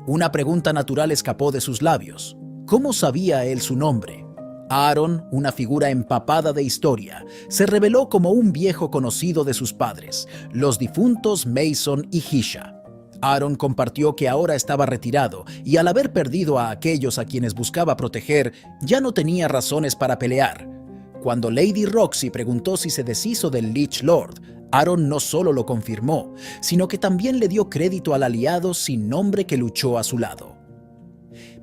Una pregunta natural escapó de sus labios. ¿Cómo sabía él su nombre? Aaron, una figura empapada de historia, se reveló como un viejo conocido de sus padres, los difuntos Mason y Hisha. Aaron compartió que ahora estaba retirado y al haber perdido a aquellos a quienes buscaba proteger, ya no tenía razones para pelear. Cuando Lady Roxy preguntó si se deshizo del Lich Lord, Aaron no solo lo confirmó, sino que también le dio crédito al aliado sin nombre que luchó a su lado.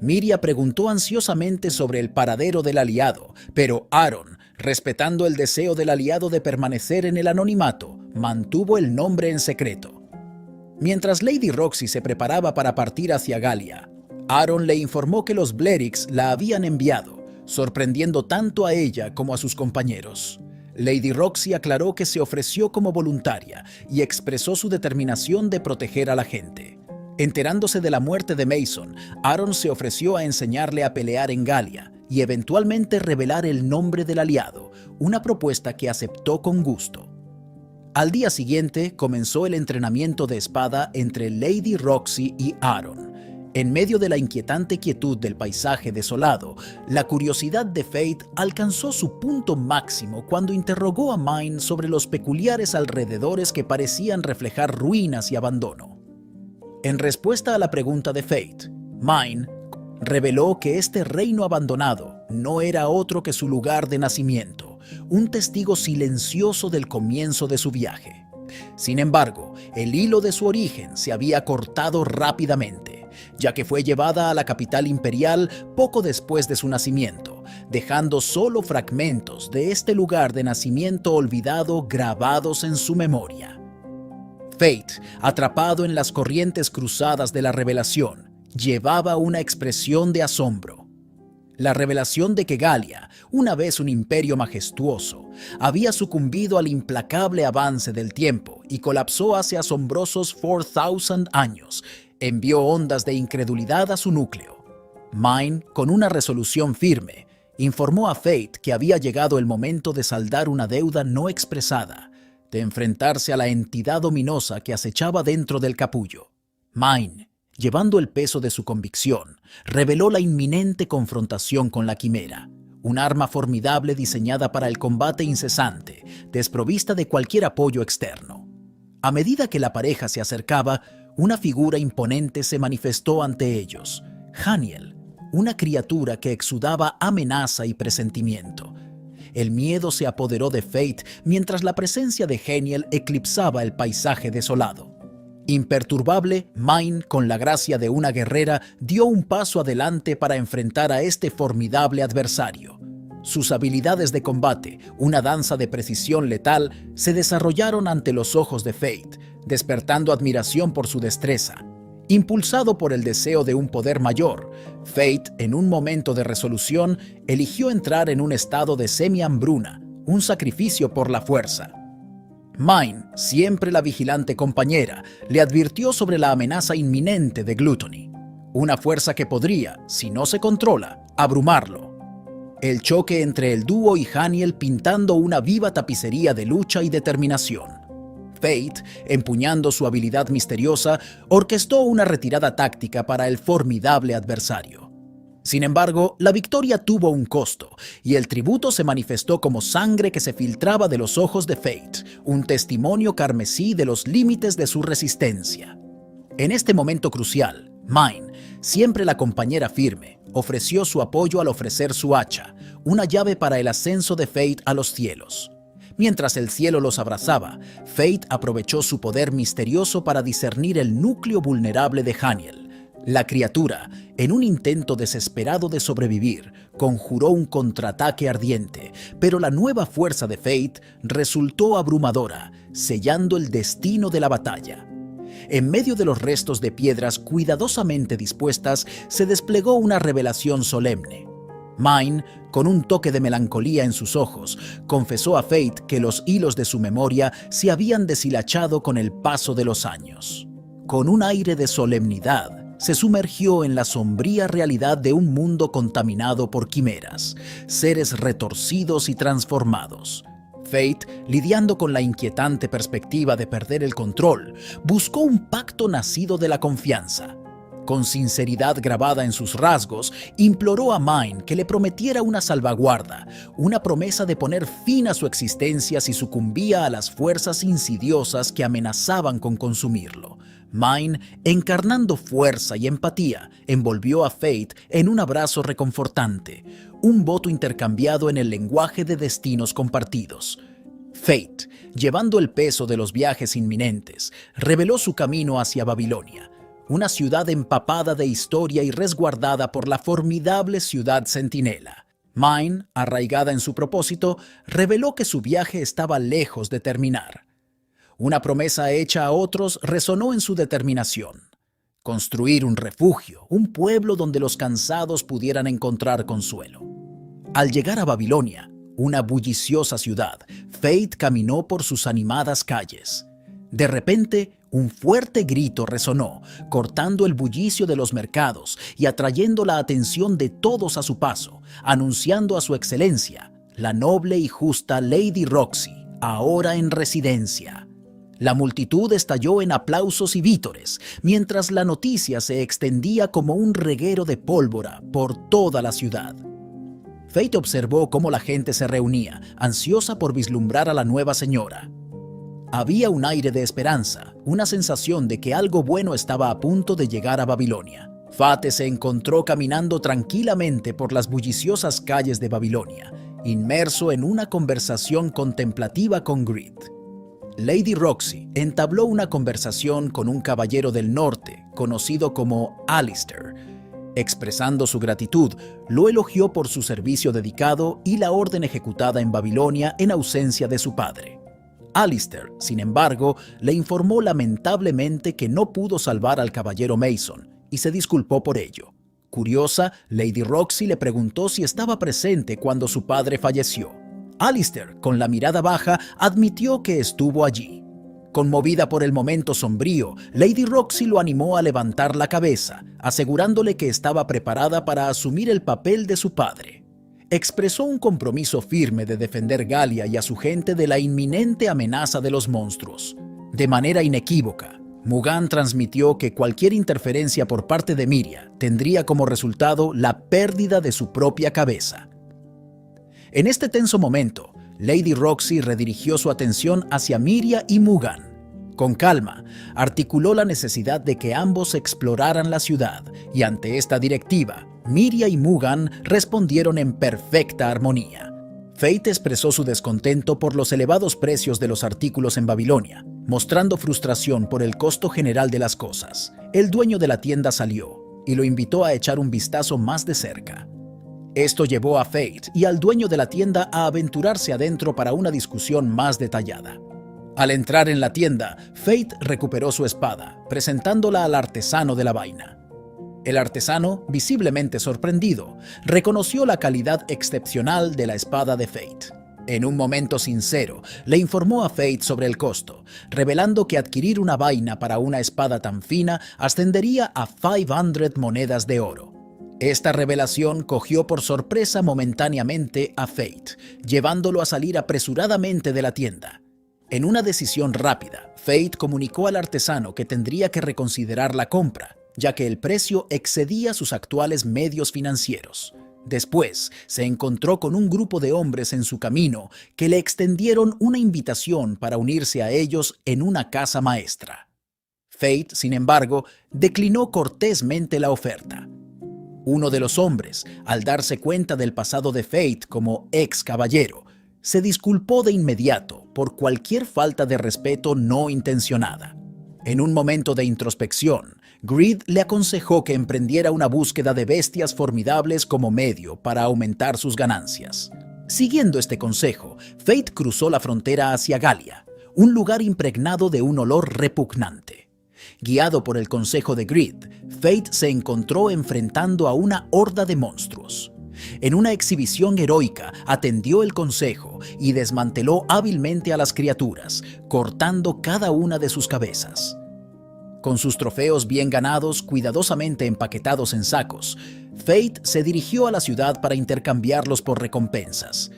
Miria preguntó ansiosamente sobre el paradero del aliado, pero Aaron, respetando el deseo del aliado de permanecer en el anonimato, mantuvo el nombre en secreto. Mientras Lady Roxy se preparaba para partir hacia Galia, Aaron le informó que los Blerix la habían enviado, sorprendiendo tanto a ella como a sus compañeros. Lady Roxy aclaró que se ofreció como voluntaria y expresó su determinación de proteger a la gente. Enterándose de la muerte de Mason, Aaron se ofreció a enseñarle a pelear en Galia y eventualmente revelar el nombre del aliado, una propuesta que aceptó con gusto. Al día siguiente comenzó el entrenamiento de espada entre Lady Roxy y Aaron. En medio de la inquietante quietud del paisaje desolado, la curiosidad de Fate alcanzó su punto máximo cuando interrogó a Mine sobre los peculiares alrededores que parecían reflejar ruinas y abandono. En respuesta a la pregunta de Fate, Mine reveló que este reino abandonado no era otro que su lugar de nacimiento, un testigo silencioso del comienzo de su viaje. Sin embargo, el hilo de su origen se había cortado rápidamente, ya que fue llevada a la capital imperial poco después de su nacimiento, dejando solo fragmentos de este lugar de nacimiento olvidado grabados en su memoria. Fate, atrapado en las corrientes cruzadas de la revelación, llevaba una expresión de asombro. La revelación de que Galia, una vez un imperio majestuoso, había sucumbido al implacable avance del tiempo y colapsó hace asombrosos 4,000 años, envió ondas de incredulidad a su núcleo. Mine, con una resolución firme, informó a Fate que había llegado el momento de saldar una deuda no expresada, de enfrentarse a la entidad ominosa que acechaba dentro del capullo. Mine, llevando el peso de su convicción, reveló la inminente confrontación con la quimera, un arma formidable diseñada para el combate incesante, desprovista de cualquier apoyo externo. A medida que la pareja se acercaba, una figura imponente se manifestó ante ellos, Haniel, una criatura que exudaba amenaza y presentimiento. El miedo se apoderó de Fate mientras la presencia de Haniel eclipsaba el paisaje desolado. Imperturbable, Mine, con la gracia de una guerrera, dio un paso adelante para enfrentar a este formidable adversario. Sus habilidades de combate, una danza de precisión letal, se desarrollaron ante los ojos de Fate, despertando admiración por su destreza. Impulsado por el deseo de un poder mayor, Fate, en un momento de resolución, eligió entrar en un estado de semi-hambruna, un sacrificio por la fuerza. Mine, siempre la vigilante compañera, le advirtió sobre la amenaza inminente de Gluttony, una fuerza que podría, si no se controla, abrumarlo. El choque entre el dúo y Haniel pintando una viva tapicería de lucha y determinación. Fate, empuñando su habilidad misteriosa, orquestó una retirada táctica para el formidable adversario. Sin embargo, la victoria tuvo un costo, y el tributo se manifestó como sangre que se filtraba de los ojos de Fate, un testimonio carmesí de los límites de su resistencia. En este momento crucial, Mine, siempre la compañera firme, ofreció su apoyo al ofrecer su hacha, una llave para el ascenso de Fate a los cielos. Mientras el cielo los abrazaba, Fate aprovechó su poder misterioso para discernir el núcleo vulnerable de Haniel. La criatura, en un intento desesperado de sobrevivir, conjuró un contraataque ardiente, pero la nueva fuerza de Fate resultó abrumadora, sellando el destino de la batalla. En medio de los restos de piedras cuidadosamente dispuestas, se desplegó una revelación solemne. Mine, con un toque de melancolía en sus ojos, confesó a Fate que los hilos de su memoria se habían deshilachado con el paso de los años. Con un aire de solemnidad, se sumergió en la sombría realidad de un mundo contaminado por quimeras, seres retorcidos y transformados. Fate, lidiando con la inquietante perspectiva de perder el control, buscó un pacto nacido de la confianza. Con sinceridad grabada en sus rasgos, imploró a Mine que le prometiera una salvaguarda, una promesa de poner fin a su existencia si sucumbía a las fuerzas insidiosas que amenazaban con consumirlo. Mine, encarnando fuerza y empatía, envolvió a Fate en un abrazo reconfortante, un voto intercambiado en el lenguaje de destinos compartidos. Fate, llevando el peso de los viajes inminentes, reveló su camino hacia Babilonia, una ciudad empapada de historia y resguardada por la formidable ciudad centinela. Mine, arraigada en su propósito, reveló que su viaje estaba lejos de terminar. Una promesa hecha a otros resonó en su determinación: construir un refugio, un pueblo donde los cansados pudieran encontrar consuelo. Al llegar a Babilonia, una bulliciosa ciudad, Fate caminó por sus animadas calles. De repente, un fuerte grito resonó, cortando el bullicio de los mercados y atrayendo la atención de todos a su paso, anunciando a su excelencia, la noble y justa Lady Roxy, ahora en residencia. La multitud estalló en aplausos y vítores, mientras la noticia se extendía como un reguero de pólvora por toda la ciudad. Fate observó cómo la gente se reunía, ansiosa por vislumbrar a la nueva señora. Había un aire de esperanza, una sensación de que algo bueno estaba a punto de llegar a Babilonia. Fate se encontró caminando tranquilamente por las bulliciosas calles de Babilonia, inmerso en una conversación contemplativa con Grid. Lady Roxy entabló una conversación con un caballero del norte, conocido como Alistair. Expresando su gratitud, lo elogió por su servicio dedicado y la orden ejecutada en Babilonia en ausencia de su padre. Alistair, sin embargo, le informó lamentablemente que no pudo salvar al caballero Mason y se disculpó por ello. Curiosa, Lady Roxy le preguntó si estaba presente cuando su padre falleció. Alistair, con la mirada baja, admitió que estuvo allí. Conmovida por el momento sombrío, Lady Roxy lo animó a levantar la cabeza, asegurándole que estaba preparada para asumir el papel de su padre. Expresó un compromiso firme de defender Galia y a su gente de la inminente amenaza de los monstruos. De manera inequívoca, Mugan transmitió que cualquier interferencia por parte de Miria tendría como resultado la pérdida de su propia cabeza. En este tenso momento, Lady Roxy redirigió su atención hacia Miria y Mugan. Con calma, articuló la necesidad de que ambos exploraran la ciudad, y ante esta directiva, Miria y Mugan respondieron en perfecta armonía. Fate expresó su descontento por los elevados precios de los artículos en Babilonia, mostrando frustración por el costo general de las cosas. El dueño de la tienda salió y lo invitó a echar un vistazo más de cerca. Esto llevó a Fate y al dueño de la tienda a aventurarse adentro para una discusión más detallada. Al entrar en la tienda, Fate recuperó su espada, presentándola al artesano de la vaina. El artesano, visiblemente sorprendido, reconoció la calidad excepcional de la espada de Fate. En un momento sincero, le informó a Fate sobre el costo, revelando que adquirir una vaina para una espada tan fina ascendería a 500 monedas de oro. Esta revelación cogió por sorpresa momentáneamente a Fate, llevándolo a salir apresuradamente de la tienda. En una decisión rápida, Fate comunicó al artesano que tendría que reconsiderar la compra, ya que el precio excedía sus actuales medios financieros. Después, se encontró con un grupo de hombres en su camino que le extendieron una invitación para unirse a ellos en una casa maestra. Fate, sin embargo, declinó cortésmente la oferta. Uno de los hombres, al darse cuenta del pasado de Fate como ex caballero, se disculpó de inmediato por cualquier falta de respeto no intencionada. En un momento de introspección, Grid le aconsejó que emprendiera una búsqueda de bestias formidables como medio para aumentar sus ganancias. Siguiendo este consejo, Fate cruzó la frontera hacia Galia, un lugar impregnado de un olor repugnante. Guiado por el consejo de Grid, Fate se encontró enfrentando a una horda de monstruos. En una exhibición heroica, atendió el consejo y desmanteló hábilmente a las criaturas, cortando cada una de sus cabezas. Con sus trofeos bien ganados, cuidadosamente empaquetados en sacos, Fate se dirigió a la ciudad para intercambiarlos por recompensas.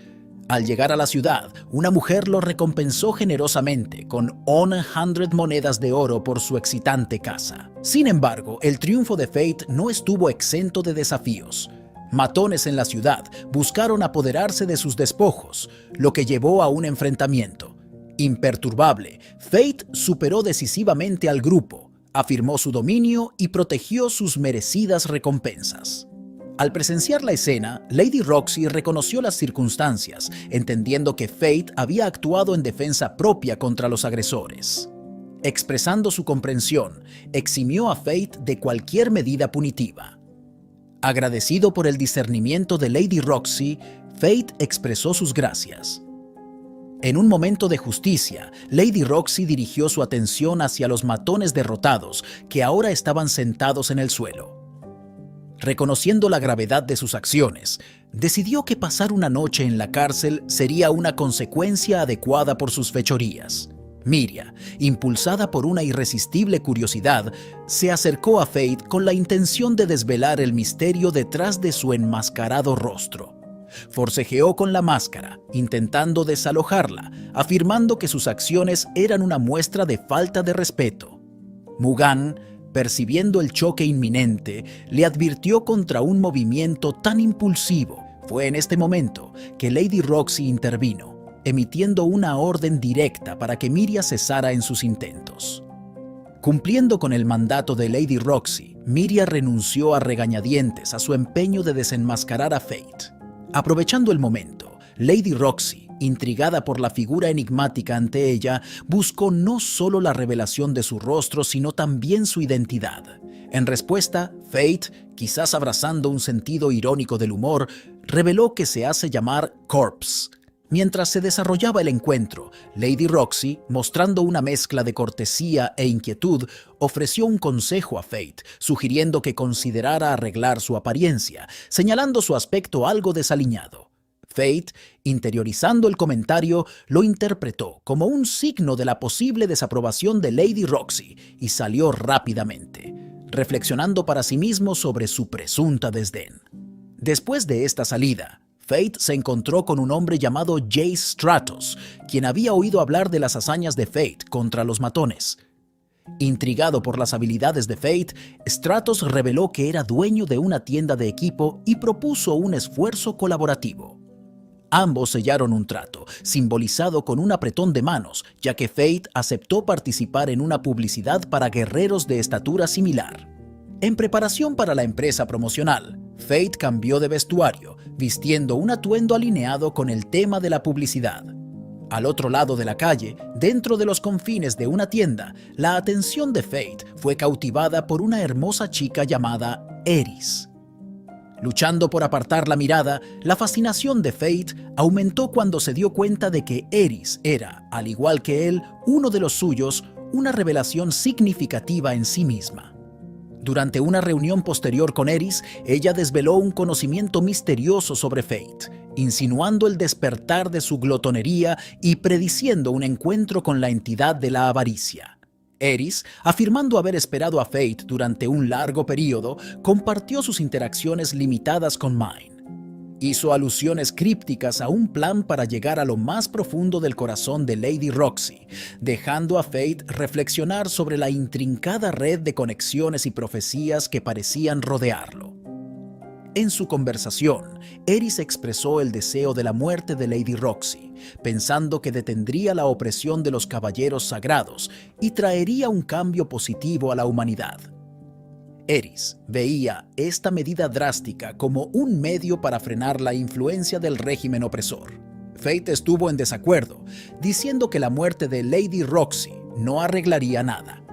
Al llegar a la ciudad, una mujer lo recompensó generosamente con 100 monedas de oro por su excitante caza. Sin embargo, el triunfo de Fate no estuvo exento de desafíos. Matones en la ciudad buscaron apoderarse de sus despojos, lo que llevó a un enfrentamiento. Imperturbable, Fate superó decisivamente al grupo, afirmó su dominio y protegió sus merecidas recompensas. Al presenciar la escena, Lady Roxy reconoció las circunstancias, entendiendo que Fate había actuado en defensa propia contra los agresores. Expresando su comprensión, eximió a Fate de cualquier medida punitiva. Agradecido por el discernimiento de Lady Roxy, Fate expresó sus gracias. En un momento de justicia, Lady Roxy dirigió su atención hacia los matones derrotados que ahora estaban sentados en el suelo. Reconociendo la gravedad de sus acciones, decidió que pasar una noche en la cárcel sería una consecuencia adecuada por sus fechorías. Miria, impulsada por una irresistible curiosidad, se acercó a Fate con la intención de desvelar el misterio detrás de su enmascarado rostro. Forcejeó con la máscara, intentando desalojarla, afirmando que sus acciones eran una muestra de falta de respeto. Mugan, percibiendo el choque inminente, le advirtió contra un movimiento tan impulsivo. Fue en este momento que Lady Roxy intervino, emitiendo una orden directa para que Miria cesara en sus intentos. Cumpliendo con el mandato de Lady Roxy, Miria renunció a regañadientes a su empeño de desenmascarar a Fate. Aprovechando el momento, Lady Roxy, intrigada por la figura enigmática ante ella, buscó no solo la revelación de su rostro, sino también su identidad. En respuesta, Fate, quizás abrazando un sentido irónico del humor, reveló que se hace llamar Corpse. Mientras se desarrollaba el encuentro, Lady Roxy, mostrando una mezcla de cortesía e inquietud, ofreció un consejo a Fate, sugiriendo que considerara arreglar su apariencia, señalando su aspecto algo desaliñado. Fate, interiorizando el comentario, lo interpretó como un signo de la posible desaprobación de Lady Roxy y salió rápidamente, reflexionando para sí mismo sobre su presunta desdén. Después de esta salida, Fate se encontró con un hombre llamado Jace Stratos, quien había oído hablar de las hazañas de Fate contra los matones. Intrigado por las habilidades de Fate, Stratos reveló que era dueño de una tienda de equipo y propuso un esfuerzo colaborativo. Ambos sellaron un trato, simbolizado con un apretón de manos, ya que Fate aceptó participar en una publicidad para guerreros de estatura similar. En preparación para la empresa promocional, Fate cambió de vestuario, vistiendo un atuendo alineado con el tema de la publicidad. Al otro lado de la calle, dentro de los confines de una tienda, la atención de Fate fue cautivada por una hermosa chica llamada Eris. Luchando por apartar la mirada, la fascinación de Fate aumentó cuando se dio cuenta de que Eris era, al igual que él, uno de los suyos, una revelación significativa en sí misma. Durante una reunión posterior con Eris, ella desveló un conocimiento misterioso sobre Fate, insinuando el despertar de su glotonería y prediciendo un encuentro con la entidad de la avaricia. Eris, afirmando haber esperado a Fate durante un largo periodo, compartió sus interacciones limitadas con Mine. Hizo alusiones crípticas a un plan para llegar a lo más profundo del corazón de Lady Roxy, dejando a Fate reflexionar sobre la intrincada red de conexiones y profecías que parecían rodearlo. En su conversación, Eris expresó el deseo de la muerte de Lady Roxy, pensando que detendría la opresión de los caballeros sagrados y traería un cambio positivo a la humanidad. Eris veía esta medida drástica como un medio para frenar la influencia del régimen opresor. Fate estuvo en desacuerdo, diciendo que la muerte de Lady Roxy no arreglaría nada.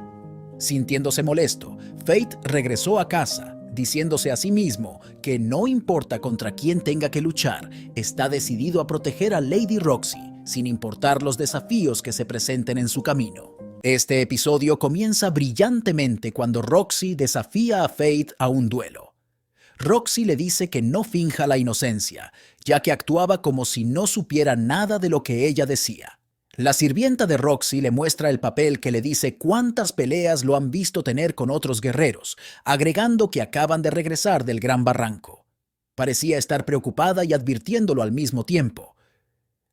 Sintiéndose molesto, Fate regresó a casa, diciéndose a sí mismo que no importa contra quién tenga que luchar, está decidido a proteger a Lady Roxy, sin importar los desafíos que se presenten en su camino. Este episodio comienza brillantemente cuando Roxy desafía a Fate a un duelo. Roxy le dice que no finja la inocencia, ya que actuaba como si no supiera nada de lo que ella decía. La sirvienta de Roxy le muestra el papel que le dice cuántas peleas lo han visto tener con otros guerreros, agregando que acaban de regresar del Gran Barranco. Parecía estar preocupada y advirtiéndolo al mismo tiempo.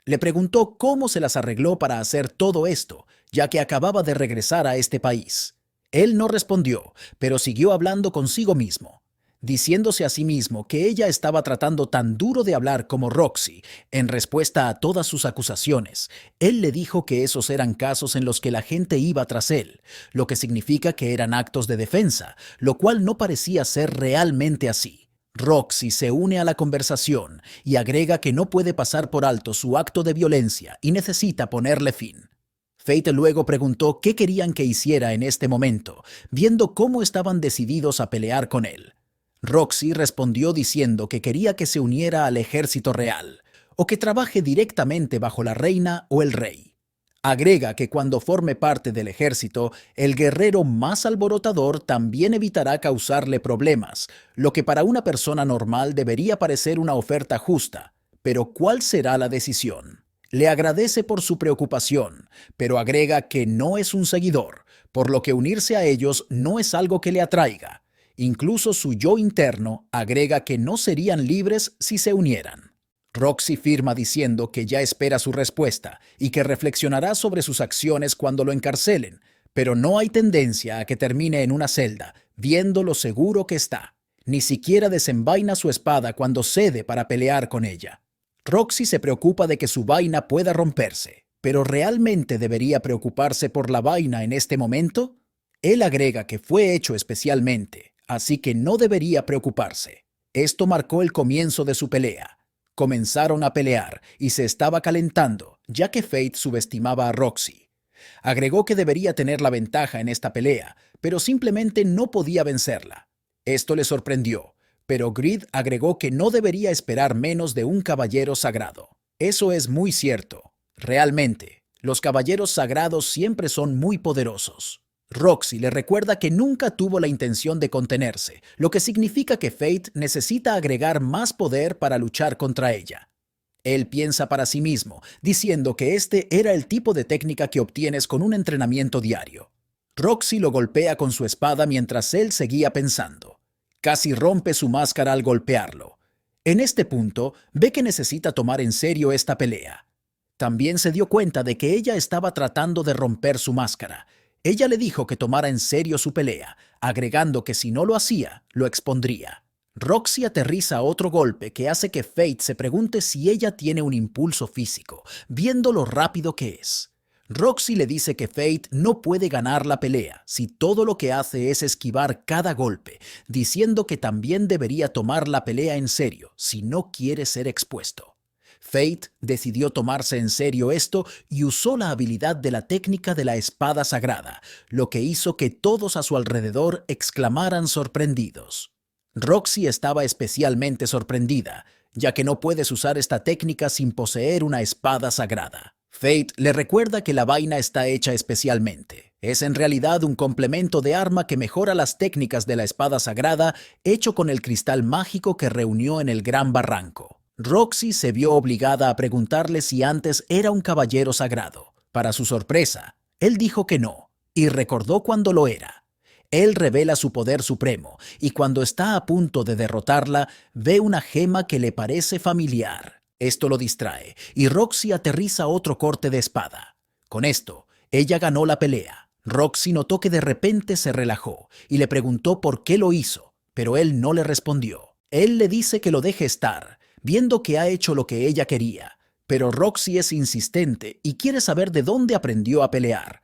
Le preguntó cómo se las arregló para hacer todo esto, ya que acababa de regresar a este país. Él no respondió, pero siguió hablando consigo mismo, diciéndose a sí mismo que ella estaba tratando tan duro de hablar como Roxy en respuesta a todas sus acusaciones. Él le dijo que esos eran casos en los que la gente iba tras él, lo que significa que eran actos de defensa, lo cual no parecía ser realmente así. Roxy se une a la conversación y agrega que no puede pasar por alto su acto de violencia y necesita ponerle fin. Fate luego preguntó qué querían que hiciera en este momento, viendo cómo estaban decididos a pelear con él. Roxy respondió diciendo que quería que se uniera al ejército real, o que trabaje directamente bajo la reina o el rey. Agrega que cuando forme parte del ejército, el guerrero más alborotador también evitará causarle problemas, lo que para una persona normal debería parecer una oferta justa. Pero ¿cuál será la decisión? Le agradece por su preocupación, pero agrega que no es un seguidor, por lo que unirse a ellos no es algo que le atraiga. Incluso su yo interno agrega que no serían libres si se unieran. Roxy firma diciendo que ya espera su respuesta y que reflexionará sobre sus acciones cuando lo encarcelen, pero no hay tendencia a que termine en una celda, viendo lo seguro que está. Ni siquiera desenvaina su espada cuando cede para pelear con ella. Roxy se preocupa de que su vaina pueda romperse, pero ¿realmente debería preocuparse por la vaina en este momento? Él agrega que fue hecho especialmente, así que no debería preocuparse. Esto marcó el comienzo de su pelea. Comenzaron a pelear y se estaba calentando, ya que Fate subestimaba a Roxy. Agregó que debería tener la ventaja en esta pelea, pero simplemente no podía vencerla. Esto le sorprendió, pero Grid agregó que no debería esperar menos de un caballero sagrado. Eso es muy cierto. Realmente, los caballeros sagrados siempre son muy poderosos. Roxy le recuerda que nunca tuvo la intención de contenerse, lo que significa que Fate necesita agregar más poder para luchar contra ella. Él piensa para sí mismo, diciendo que este era el tipo de técnica que obtienes con un entrenamiento diario. Roxy lo golpea con su espada mientras él seguía pensando. Casi rompe su máscara al golpearlo. En este punto, ve que necesita tomar en serio esta pelea. También se dio cuenta de que ella estaba tratando de romper su máscara. Ella le dijo que tomara en serio su pelea, agregando que si no lo hacía, lo expondría. Roxy aterriza otro golpe que hace que Fate se pregunte si ella tiene un impulso físico, viendo lo rápido que es. Roxy le dice que Fate no puede ganar la pelea si todo lo que hace es esquivar cada golpe, diciendo que también debería tomar la pelea en serio si no quiere ser expuesto. Fate decidió tomarse en serio esto y usó la habilidad de la técnica de la espada sagrada, lo que hizo que todos a su alrededor exclamaran sorprendidos. Roxy estaba especialmente sorprendida, ya que no puedes usar esta técnica sin poseer una espada sagrada. Fate le recuerda que la vaina está hecha especialmente. Es en realidad un complemento de arma que mejora las técnicas de la espada sagrada hecho con el cristal mágico que reunió en el Gran Barranco. Roxy se vio obligada a preguntarle si antes era un caballero sagrado. Para su sorpresa, él dijo que no, y recordó cuando lo era. Él revela su poder supremo, y cuando está a punto de derrotarla, ve una gema que le parece familiar. Esto lo distrae, y Roxy aterriza otro corte de espada. Con esto, ella ganó la pelea. Roxy notó que de repente se relajó, y le preguntó por qué lo hizo, pero él no le respondió. Él le dice que lo deje estar, viendo que ha hecho lo que ella quería, pero Roxy es insistente y quiere saber de dónde aprendió a pelear.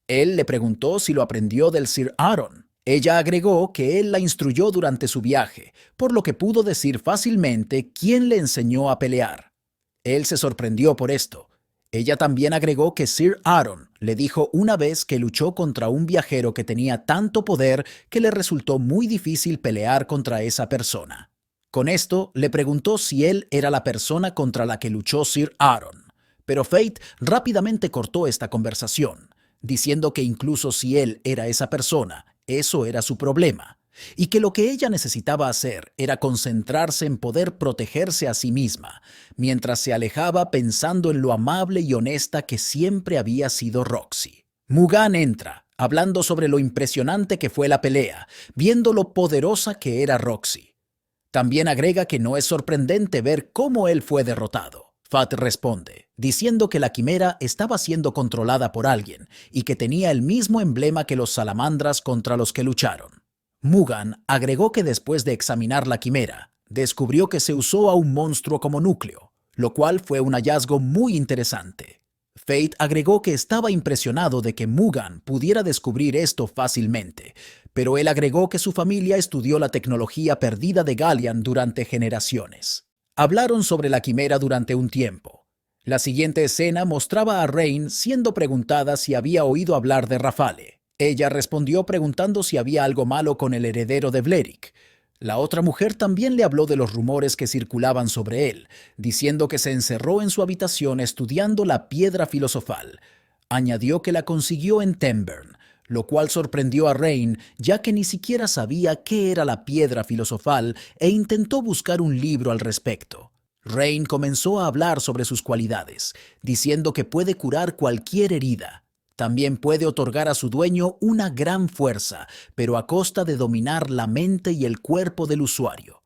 Él le preguntó si lo aprendió del Sir Aaron. Ella agregó que él la instruyó durante su viaje, por lo que pudo decir fácilmente quién le enseñó a pelear. Él se sorprendió por esto. Ella también agregó que Sir Aaron le dijo una vez que luchó contra un viajero que tenía tanto poder que le resultó muy difícil pelear contra esa persona. Con esto, le preguntó si él era la persona contra la que luchó Sir Aaron, pero Fate rápidamente cortó esta conversación, diciendo que incluso si él era esa persona, eso era su problema, y que lo que ella necesitaba hacer era concentrarse en poder protegerse a sí misma, mientras se alejaba pensando en lo amable y honesta que siempre había sido Roxy. Mugan entra, hablando sobre lo impresionante que fue la pelea, viendo lo poderosa que era Roxy. También agrega que no es sorprendente ver cómo él fue derrotado. Fat responde, diciendo que la quimera estaba siendo controlada por alguien y que tenía el mismo emblema que los salamandras contra los que lucharon. Mugan agregó que después de examinar la quimera, descubrió que se usó a un monstruo como núcleo, lo cual fue un hallazgo muy interesante. Fate agregó que estaba impresionado de que Mugan pudiera descubrir esto fácilmente, pero él agregó que su familia estudió la tecnología perdida de Gallian durante generaciones. Hablaron sobre la quimera durante un tiempo. La siguiente escena mostraba a Rain siendo preguntada si había oído hablar de Rafale. Ella respondió preguntando si había algo malo con el heredero de Vlerick. La otra mujer también le habló de los rumores que circulaban sobre él, diciendo que se encerró en su habitación estudiando la piedra filosofal. Añadió que la consiguió en Temburn, lo cual sorprendió a Rain, ya que ni siquiera sabía qué era la piedra filosofal e intentó buscar un libro al respecto. Rain comenzó a hablar sobre sus cualidades, diciendo que puede curar cualquier herida. También puede otorgar a su dueño una gran fuerza, pero a costa de dominar la mente y el cuerpo del usuario.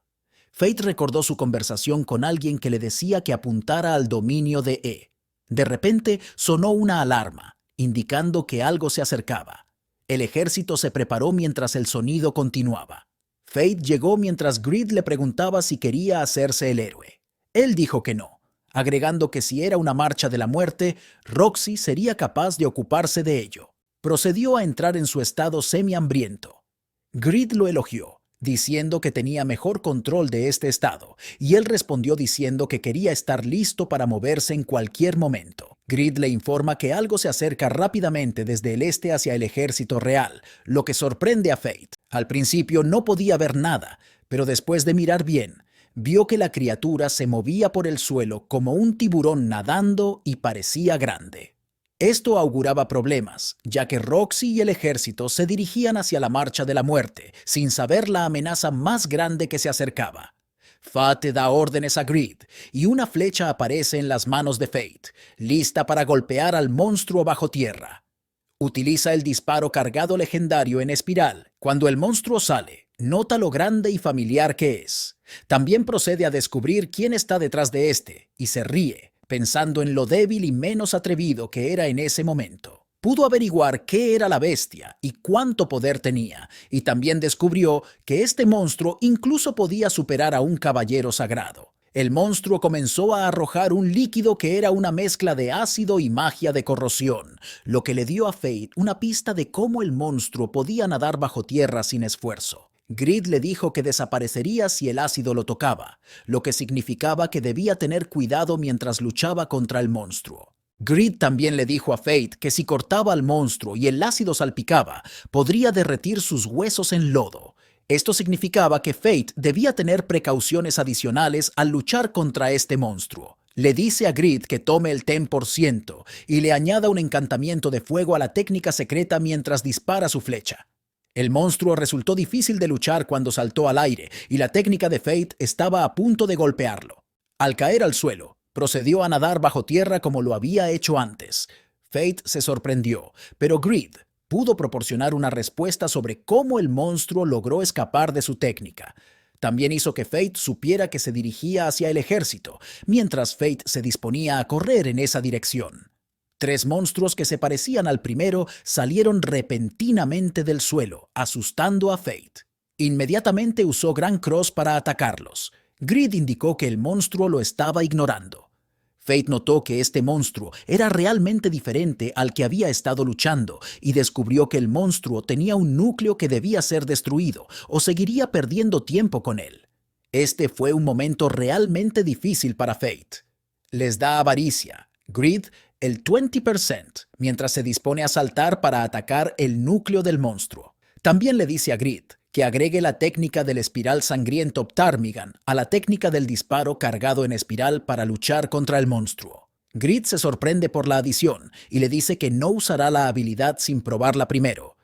Fate recordó su conversación con alguien que le decía que apuntara al dominio de E. De repente sonó una alarma, indicando que algo se acercaba. El ejército se preparó mientras el sonido continuaba. Fate llegó mientras Greed le preguntaba si quería hacerse el héroe. Él dijo que no, agregando que si era una marcha de la muerte, Roxy sería capaz de ocuparse de ello. Procedió a entrar en su estado semi-hambriento. Greed lo elogió, diciendo que tenía mejor control de este estado, y él respondió diciendo que quería estar listo para moverse en cualquier momento. Greed le informa que algo se acerca rápidamente desde el este hacia el ejército real, lo que sorprende a Fate. Al principio no podía ver nada, pero después de mirar bien, vio que la criatura se movía por el suelo como un tiburón nadando y parecía grande. Esto auguraba problemas, ya que Roxy y el ejército se dirigían hacia la marcha de la muerte, sin saber la amenaza más grande que se acercaba. Fate da órdenes a Greed, y una flecha aparece en las manos de Fate, lista para golpear al monstruo bajo tierra. Utiliza el disparo cargado legendario en espiral. Cuando el monstruo sale, nota lo grande y familiar que es. También procede a descubrir quién está detrás de este, y se ríe, pensando en lo débil y menos atrevido que era en ese momento. Pudo averiguar qué era la bestia y cuánto poder tenía, y también descubrió que este monstruo incluso podía superar a un caballero sagrado. El monstruo comenzó a arrojar un líquido que era una mezcla de ácido y magia de corrosión, lo que le dio a Fate una pista de cómo el monstruo podía nadar bajo tierra sin esfuerzo. Greed le dijo que desaparecería si el ácido lo tocaba, lo que significaba que debía tener cuidado mientras luchaba contra el monstruo. Greed también le dijo a Fate que si cortaba al monstruo y el ácido salpicaba, podría derretir sus huesos en lodo. Esto significaba que Fate debía tener precauciones adicionales al luchar contra este monstruo. Le dice a Greed que tome el 10% y le añada un encantamiento de fuego a la técnica secreta mientras dispara su flecha. El monstruo resultó difícil de luchar cuando saltó al aire y la técnica de Fate estaba a punto de golpearlo. Al caer al suelo, procedió a nadar bajo tierra como lo había hecho antes. Fate se sorprendió, pero Greed pudo proporcionar una respuesta sobre cómo el monstruo logró escapar de su técnica. También hizo que Fate supiera que se dirigía hacia el ejército, mientras Fate se disponía a correr en esa dirección. 3 monstruos que se parecían al primero salieron repentinamente del suelo, asustando a Fate. Inmediatamente usó Gran Cross para atacarlos. Greed indicó que el monstruo lo estaba ignorando. Fate notó que este monstruo era realmente diferente al que había estado luchando y descubrió que el monstruo tenía un núcleo que debía ser destruido o seguiría perdiendo tiempo con él. Este fue un momento realmente difícil para Fate. Les da avaricia. Greed el 20%, mientras se dispone a saltar para atacar el núcleo del monstruo. También le dice a Greed que agregue la técnica del espiral sangriento Ptarmigan a la técnica del disparo cargado en espiral para luchar contra el monstruo. Greed se sorprende por la adición y le dice que no usará la habilidad sin probarla primero.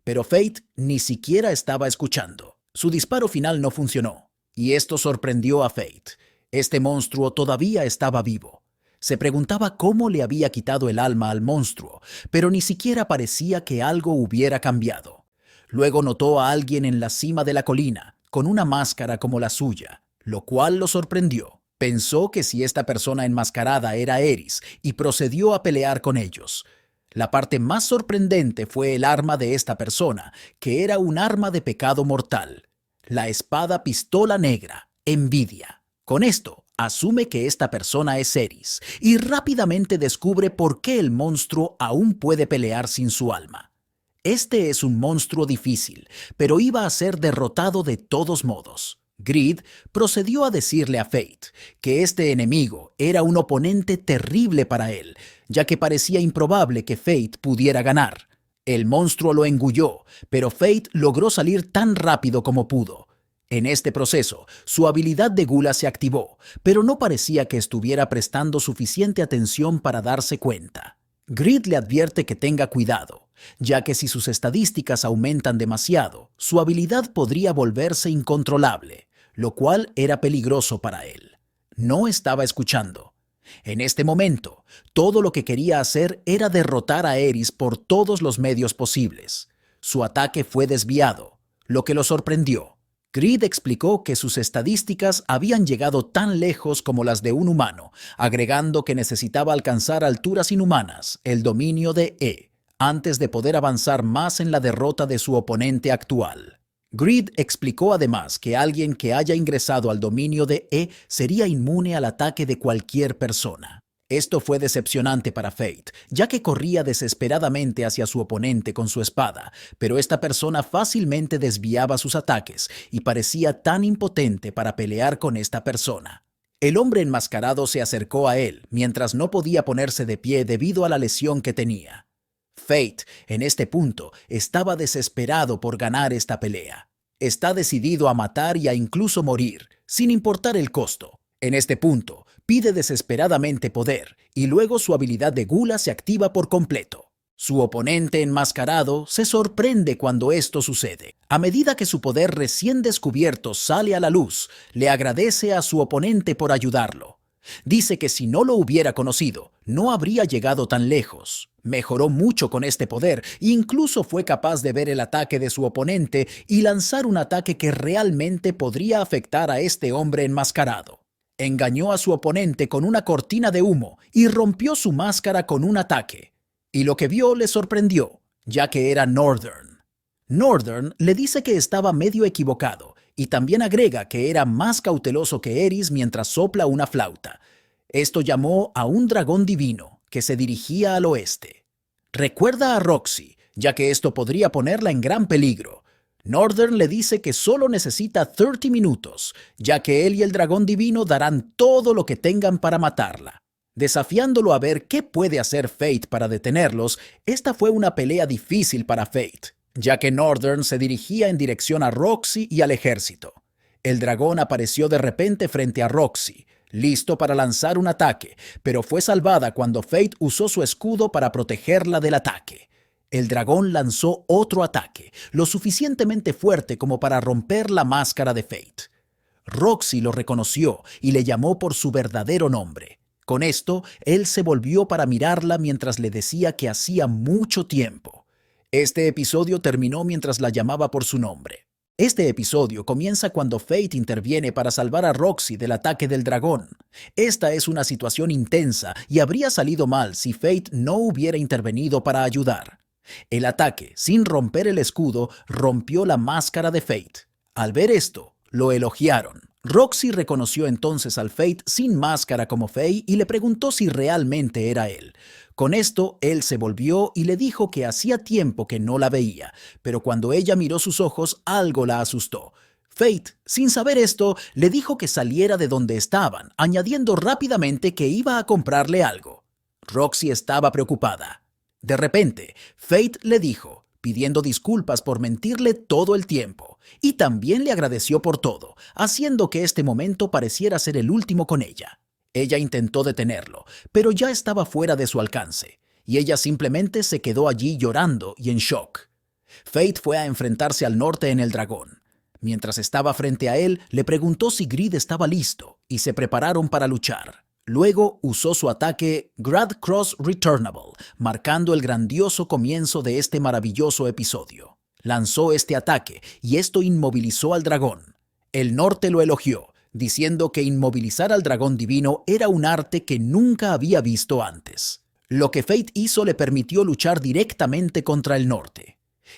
Pero Fate ni siquiera estaba escuchando. Su disparo final no funcionó, y esto sorprendió a Fate. Este monstruo todavía estaba vivo. Se preguntaba cómo le había quitado el alma al monstruo, pero ni siquiera parecía que algo hubiera cambiado. Luego notó a alguien en la cima de la colina, con una máscara como la suya, lo cual lo sorprendió. Pensó que si esta persona enmascarada era Eris y procedió a pelear con ellos. La parte más sorprendente fue el arma de esta persona, que era un arma de pecado mortal. La espada pistola negra, Envidia. Con esto, asume que esta persona es Eris y rápidamente descubre por qué el monstruo aún puede pelear sin su alma. Este es un monstruo difícil, pero iba a ser derrotado de todos modos. Greed procedió a decirle a Fate que este enemigo era un oponente terrible para él, ya que parecía improbable que Fate pudiera ganar. El monstruo lo engulló, pero Fate logró salir tan rápido como pudo. En este proceso, su habilidad de gula se activó, pero no parecía que estuviera prestando suficiente atención para darse cuenta. Greed le advierte que tenga cuidado, ya que si sus estadísticas aumentan demasiado, su habilidad podría volverse incontrolable, lo cual era peligroso para él. No estaba escuchando. En este momento, todo lo que quería hacer era derrotar a Eris por todos los medios posibles. Su ataque fue desviado, lo que lo sorprendió. Greed explicó que sus estadísticas habían llegado tan lejos como las de un humano, agregando que necesitaba alcanzar alturas inhumanas, el dominio de E, antes de poder avanzar más en la derrota de su oponente actual. Greed explicó además que alguien que haya ingresado al dominio de E sería inmune al ataque de cualquier persona. Esto fue decepcionante para Fate, ya que corría desesperadamente hacia su oponente con su espada, pero esta persona fácilmente desviaba sus ataques y parecía tan impotente para pelear con esta persona. El hombre enmascarado se acercó a él mientras no podía ponerse de pie debido a la lesión que tenía. Fate, en este punto, estaba desesperado por ganar esta pelea. Está decidido a matar y a incluso morir, sin importar el costo. En este punto, pide desesperadamente poder y luego su habilidad de gula se activa por completo. Su oponente enmascarado se sorprende cuando esto sucede. A medida que su poder recién descubierto sale a la luz, le agradece a su oponente por ayudarlo. Dice que si no lo hubiera conocido, no habría llegado tan lejos. Mejoró mucho con este poder e incluso fue capaz de ver el ataque de su oponente y lanzar un ataque que realmente podría afectar a este hombre enmascarado. Engañó a su oponente con una cortina de humo y rompió su máscara con un ataque. Y lo que vio le sorprendió, ya que era Northern. Northern le dice que estaba medio equivocado y también agrega que era más cauteloso que Eris mientras sopla una flauta. Esto llamó a un dragón divino que se dirigía al oeste. Recuerda a Roxy, ya que esto podría ponerla en gran peligro. Northern le dice que solo necesita 30 minutos, ya que él y el dragón divino darán todo lo que tengan para matarla. Desafiándolo a ver qué puede hacer Fate para detenerlos, esta fue una pelea difícil para Fate, ya que Northern se dirigía en dirección a Roxy y al ejército. El dragón apareció de repente frente a Roxy, listo para lanzar un ataque, pero fue salvada cuando Fate usó su escudo para protegerla del ataque. El dragón lanzó otro ataque, lo suficientemente fuerte como para romper la máscara de Fate. Roxy lo reconoció y le llamó por su verdadero nombre. Con esto, él se volvió para mirarla mientras le decía que hacía mucho tiempo. Este episodio terminó mientras la llamaba por su nombre. Este episodio comienza cuando Fate interviene para salvar a Roxy del ataque del dragón. Esta es una situación intensa y habría salido mal si Fate no hubiera intervenido para ayudar. El ataque, sin romper el escudo, rompió la máscara de Fate. Al ver esto, lo elogiaron. Roxy reconoció entonces al Fate sin máscara como Faye y le preguntó si realmente era él. Con esto, él se volvió y le dijo que hacía tiempo que no la veía, pero cuando ella miró sus ojos, algo la asustó. Fate, sin saber esto, le dijo que saliera de donde estaban, añadiendo rápidamente que iba a comprarle algo. Roxy estaba preocupada. De repente, Fate le dijo, pidiendo disculpas por mentirle todo el tiempo, y también le agradeció por todo, haciendo que este momento pareciera ser el último con ella. Ella intentó detenerlo, pero ya estaba fuera de su alcance, y ella simplemente se quedó allí llorando y en shock. Fate fue a enfrentarse al norte en el dragón. Mientras estaba frente a él, le preguntó si Greed estaba listo, y se prepararon para luchar. Luego usó su ataque Grad Cross Returnable, marcando el grandioso comienzo de este maravilloso episodio. Lanzó este ataque y esto inmovilizó al dragón. El norte lo elogió, diciendo que inmovilizar al dragón divino era un arte que nunca había visto antes. Lo que Fate hizo le permitió luchar directamente contra el norte.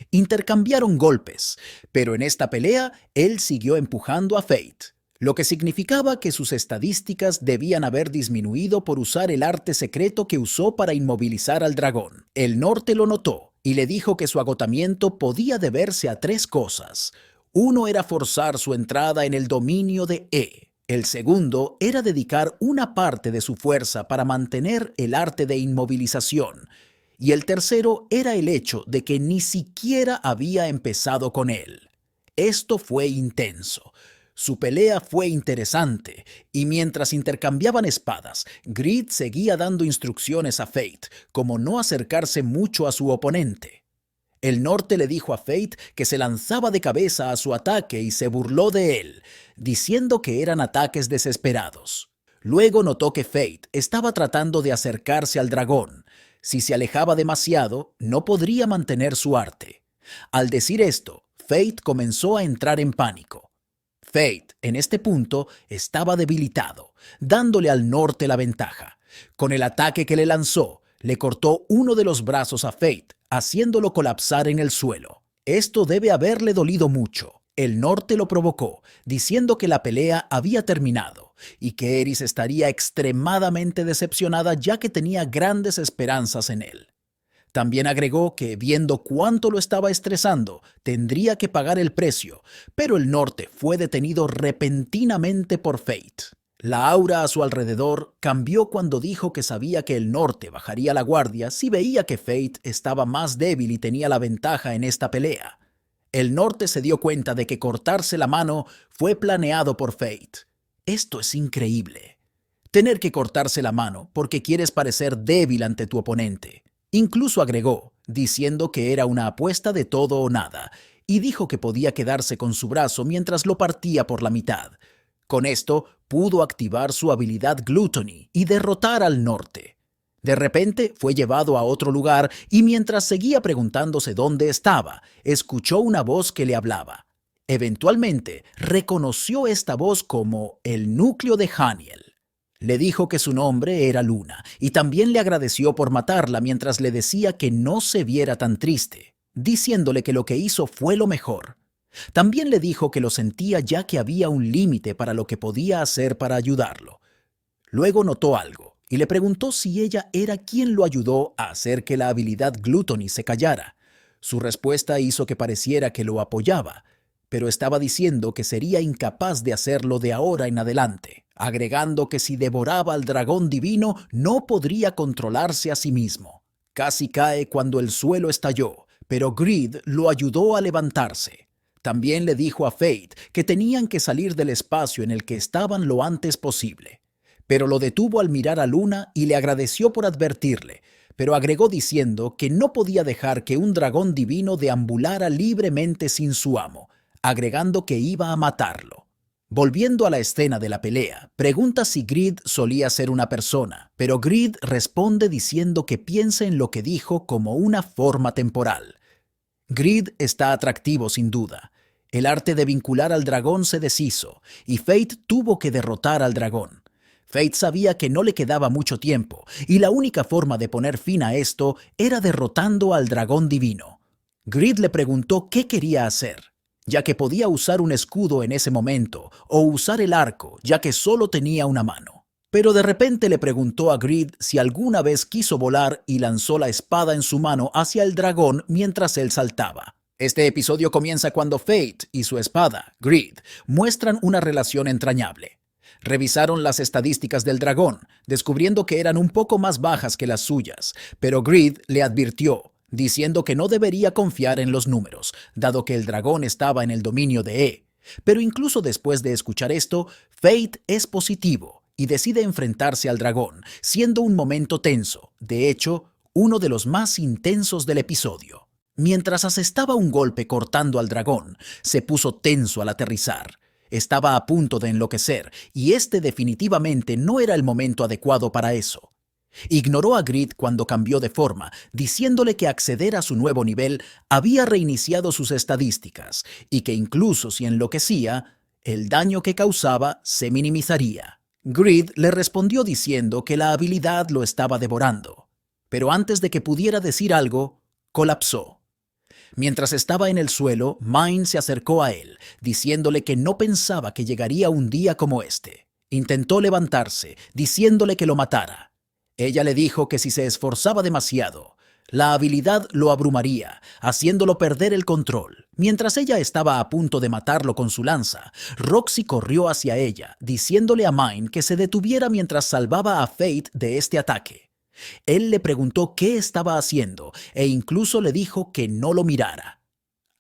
Intercambiaron golpes, pero en esta pelea él siguió empujando a Fate, lo que significaba que sus estadísticas debían haber disminuido por usar el arte secreto que usó para inmovilizar al dragón. El norte lo notó y le dijo que su agotamiento podía deberse a tres cosas. Uno era forzar su entrada en el dominio de E. El segundo era dedicar una parte de su fuerza para mantener el arte de inmovilización. Y el tercero era el hecho de que ni siquiera había empezado con él. Esto fue intenso. Su pelea fue interesante, y mientras intercambiaban espadas, Greed seguía dando instrucciones a Fate, como no acercarse mucho a su oponente. El norte le dijo a Fate que se lanzaba de cabeza a su ataque y se burló de él, diciendo que eran ataques desesperados. Luego notó que Fate estaba tratando de acercarse al dragón. Si se alejaba demasiado, no podría mantener su arte. Al decir esto, Fate comenzó a entrar en pánico. Fate, en este punto, estaba debilitado, dándole al norte la ventaja. Con el ataque que le lanzó, le cortó uno de los brazos a Fate, haciéndolo colapsar en el suelo. Esto debe haberle dolido mucho. El norte lo provocó, diciendo que la pelea había terminado y que Eris estaría extremadamente decepcionada ya que tenía grandes esperanzas en él. También agregó que, viendo cuánto lo estaba estresando, tendría que pagar el precio, pero el norte fue detenido repentinamente por Fate. La aura a su alrededor cambió cuando dijo que sabía que el norte bajaría la guardia si veía que Fate estaba más débil y tenía la ventaja en esta pelea. El norte se dio cuenta de que cortarse la mano fue planeado por Fate. Esto es increíble. Tener que cortarse la mano porque quieres parecer débil ante tu oponente. Incluso agregó, diciendo que era una apuesta de todo o nada, y dijo que podía quedarse con su brazo mientras lo partía por la mitad. Con esto, pudo activar su habilidad Gluttony y derrotar al norte. De repente, fue llevado a otro lugar y mientras seguía preguntándose dónde estaba, escuchó una voz que le hablaba. Eventualmente, reconoció esta voz como el núcleo de Haniel. Le dijo que su nombre era Luna y también le agradeció por matarla mientras le decía que no se viera tan triste, diciéndole que lo que hizo fue lo mejor. También le dijo que lo sentía ya que había un límite para lo que podía hacer para ayudarlo. Luego notó algo y le preguntó si ella era quien lo ayudó a hacer que la habilidad Gluttony se callara. Su respuesta hizo que pareciera que lo apoyaba, pero estaba diciendo que sería incapaz de hacerlo de ahora en adelante, agregando que si devoraba al dragón divino no podría controlarse a sí mismo. Casi cae cuando el suelo estalló, pero Greed lo ayudó a levantarse. También le dijo a Fate que tenían que salir del espacio en el que estaban lo antes posible. Pero lo detuvo al mirar a Luna y le agradeció por advertirle, pero agregó diciendo que no podía dejar que un dragón divino deambulara libremente sin su amo, agregando que iba a matarlo. Volviendo a la escena de la pelea, pregunta si Greed solía ser una persona, pero Greed responde diciendo que piensa en lo que dijo como una forma temporal. Greed está atractivo sin duda. El arte de vincular al dragón se deshizo, y Fate tuvo que derrotar al dragón. Fate sabía que no le quedaba mucho tiempo, y la única forma de poner fin a esto era derrotando al dragón divino. Greed le preguntó qué quería hacer, ya que podía usar un escudo en ese momento, o usar el arco, ya que solo tenía una mano. Pero de repente le preguntó a Greed si alguna vez quiso volar y lanzó la espada en su mano hacia el dragón mientras él saltaba. Este episodio comienza cuando Fate y su espada, Greed, muestran una relación entrañable. Revisaron las estadísticas del dragón, descubriendo que eran un poco más bajas que las suyas, pero Greed le advirtió, diciendo que no debería confiar en los números, dado que el dragón estaba en el dominio de E. Pero incluso después de escuchar esto, Fate es positivo y decide enfrentarse al dragón, siendo un momento tenso, de hecho, uno de los más intensos del episodio. Mientras asestaba un golpe cortando al dragón, se puso tenso al aterrizar. Estaba a punto de enloquecer, y este definitivamente no era el momento adecuado para eso. Ignoró a Greed cuando cambió de forma, diciéndole que acceder a su nuevo nivel había reiniciado sus estadísticas, y que incluso si enloquecía, el daño que causaba se minimizaría. Greed le respondió diciendo que la habilidad lo estaba devorando, pero antes de que pudiera decir algo, colapsó. Mientras estaba en el suelo, Mine se acercó a él, diciéndole que no pensaba que llegaría un día como este. Intentó levantarse, diciéndole que lo matara. Ella le dijo que si se esforzaba demasiado, la habilidad lo abrumaría, haciéndolo perder el control. Mientras ella estaba a punto de matarlo con su lanza, Roxy corrió hacia ella, diciéndole a Mine que se detuviera mientras salvaba a Fate de este ataque. Él le preguntó qué estaba haciendo e incluso le dijo que no lo mirara.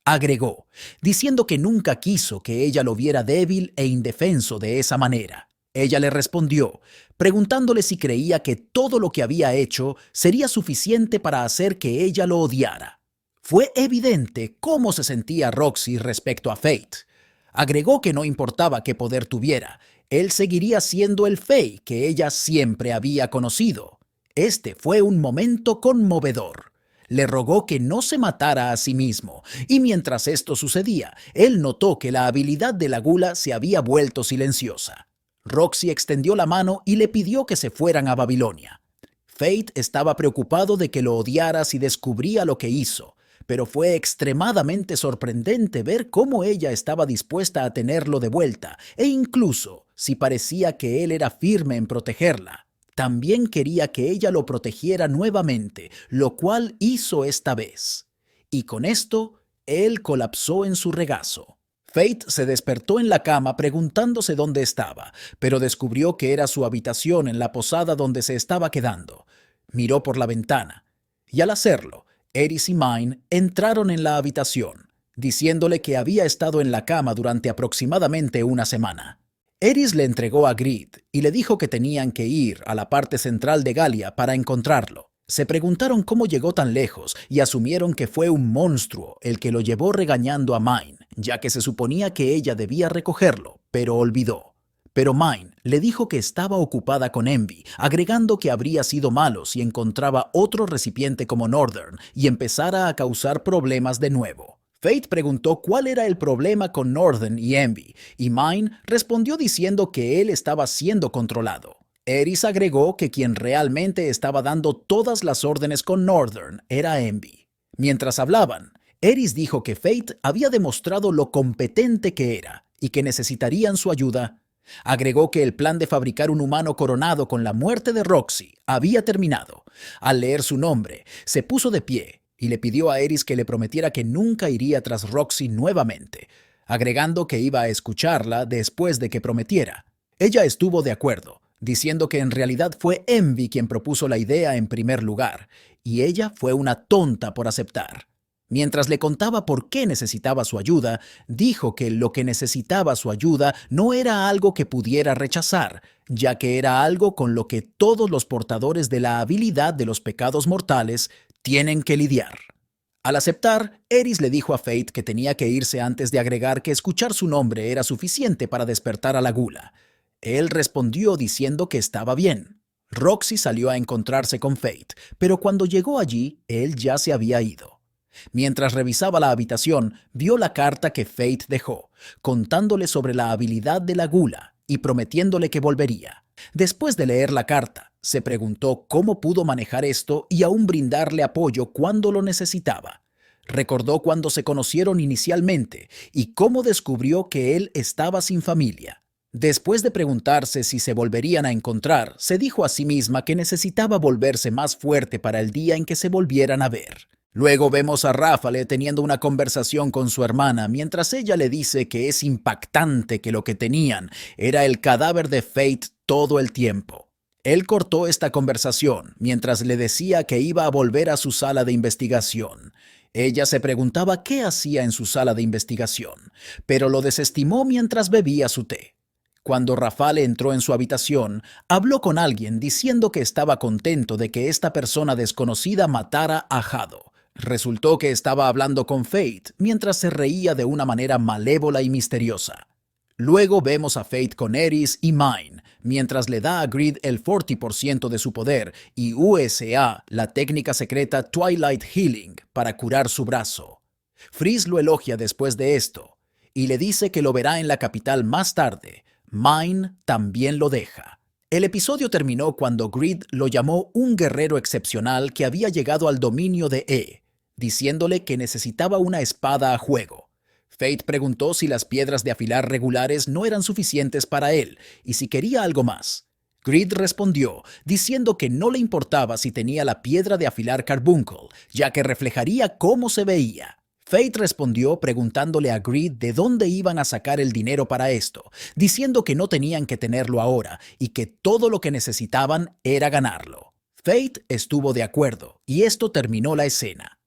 Agregó, diciendo que nunca quiso que ella lo viera débil e indefenso de esa manera. Ella le respondió, preguntándole si creía que todo lo que había hecho sería suficiente para hacer que ella lo odiara. Fue evidente cómo se sentía Roxy respecto a Fate. Agregó que no importaba qué poder tuviera, él seguiría siendo el Fae que ella siempre había conocido. Este fue un momento conmovedor. le rogó que no se matara a sí mismo, y mientras esto sucedía, él notó que la habilidad de la gula se había vuelto silenciosa. Roxy extendió la mano y le pidió que se fueran a Babilonia. Fate estaba preocupado de que lo odiara si descubría lo que hizo, pero fue extremadamente sorprendente ver cómo ella estaba dispuesta a tenerlo de vuelta, e incluso si parecía que él era firme en protegerla. También quería que ella lo protegiera nuevamente, lo cual hizo esta vez. Y con esto, él colapsó en su regazo. Fate se despertó en la cama preguntándose dónde estaba, pero descubrió que era su habitación en la posada donde se estaba quedando. Miró por la ventana, y al hacerlo, Eris y Mine entraron en la habitación, diciéndole que había estado en la cama durante aproximadamente una semana. Eris le entregó a Grid y le dijo que tenían que ir a la parte central de Galia para encontrarlo. Se preguntaron cómo llegó tan lejos y asumieron que fue un monstruo el que lo llevó regañando a Mine, ya que se suponía que ella debía recogerlo, pero olvidó. Pero Mine le dijo que estaba ocupada con Envy, agregando que habría sido malo si encontraba otro recipiente como Northern y empezara a causar problemas de nuevo. Fate preguntó cuál era el problema con Northern y Envy, y Mine respondió diciendo que él estaba siendo controlado. Eris agregó que quien realmente estaba dando todas las órdenes con Northern era Envy. Mientras hablaban, Eris dijo que Fate había demostrado lo competente que era y que necesitarían su ayuda. Agregó que el plan de fabricar un humano coronado con la muerte de Roxy había terminado. Al leer su nombre, se puso de pie y le pidió a Eris que le prometiera que nunca iría tras Roxy nuevamente, agregando que iba a escucharla después de que prometiera. Ella estuvo de acuerdo, diciendo que en realidad fue Envy quien propuso la idea en primer lugar, y ella fue una tonta por aceptar. Mientras le contaba por qué necesitaba su ayuda, dijo que lo que necesitaba su ayuda no era algo que pudiera rechazar, ya que era algo con lo que todos los portadores de la habilidad de los pecados mortales tienen que lidiar. Al aceptar, Eris le dijo a Fate que tenía que irse antes de agregar que escuchar su nombre era suficiente para despertar a la gula. Él respondió diciendo que estaba bien. Roxy salió a encontrarse con Fate, pero cuando llegó allí, él ya se había ido. Mientras revisaba la habitación, vio la carta que Fate dejó, contándole sobre la habilidad de la gula y prometiéndole que volvería. Después de leer la carta, se preguntó cómo pudo manejar esto y aún brindarle apoyo cuando lo necesitaba. Recordó cuando se conocieron inicialmente y cómo descubrió que él estaba sin familia. Después de preguntarse si se volverían a encontrar, se dijo a sí misma que necesitaba volverse más fuerte para el día en que se volvieran a ver. Luego vemos a Rafael teniendo una conversación con su hermana mientras ella le dice que es impactante que lo que tenían era el cadáver de Fate todo el tiempo. Él cortó esta conversación mientras le decía que iba a volver a su sala de investigación. Ella se preguntaba qué hacía en su sala de investigación, pero lo desestimó mientras bebía su té. Cuando Rafael entró en su habitación, habló con alguien diciendo que estaba contento de que esta persona desconocida matara a Jado. Resultó que estaba hablando con Fate mientras se reía de una manera malévola y misteriosa. Luego vemos a Fate con Eris y Mine, mientras le da a Grid el 40% de su poder y USA la técnica secreta Twilight Healing para curar su brazo. Freeze lo elogia después de esto y le dice que lo verá en la capital más tarde. Mine también lo deja. El episodio terminó cuando Grid lo llamó un guerrero excepcional que había llegado al dominio de E, diciéndole que necesitaba una espada a juego. Fate preguntó si las piedras de afilar regulares no eran suficientes para él y si quería algo más. Grid respondió diciendo que no le importaba si tenía la piedra de afilar carbuncle, ya que reflejaría cómo se veía. Fate respondió preguntándole a Grid de dónde iban a sacar el dinero para esto, diciendo que no tenían que tenerlo ahora y que todo lo que necesitaban era ganarlo. Fate estuvo de acuerdo y esto terminó la escena.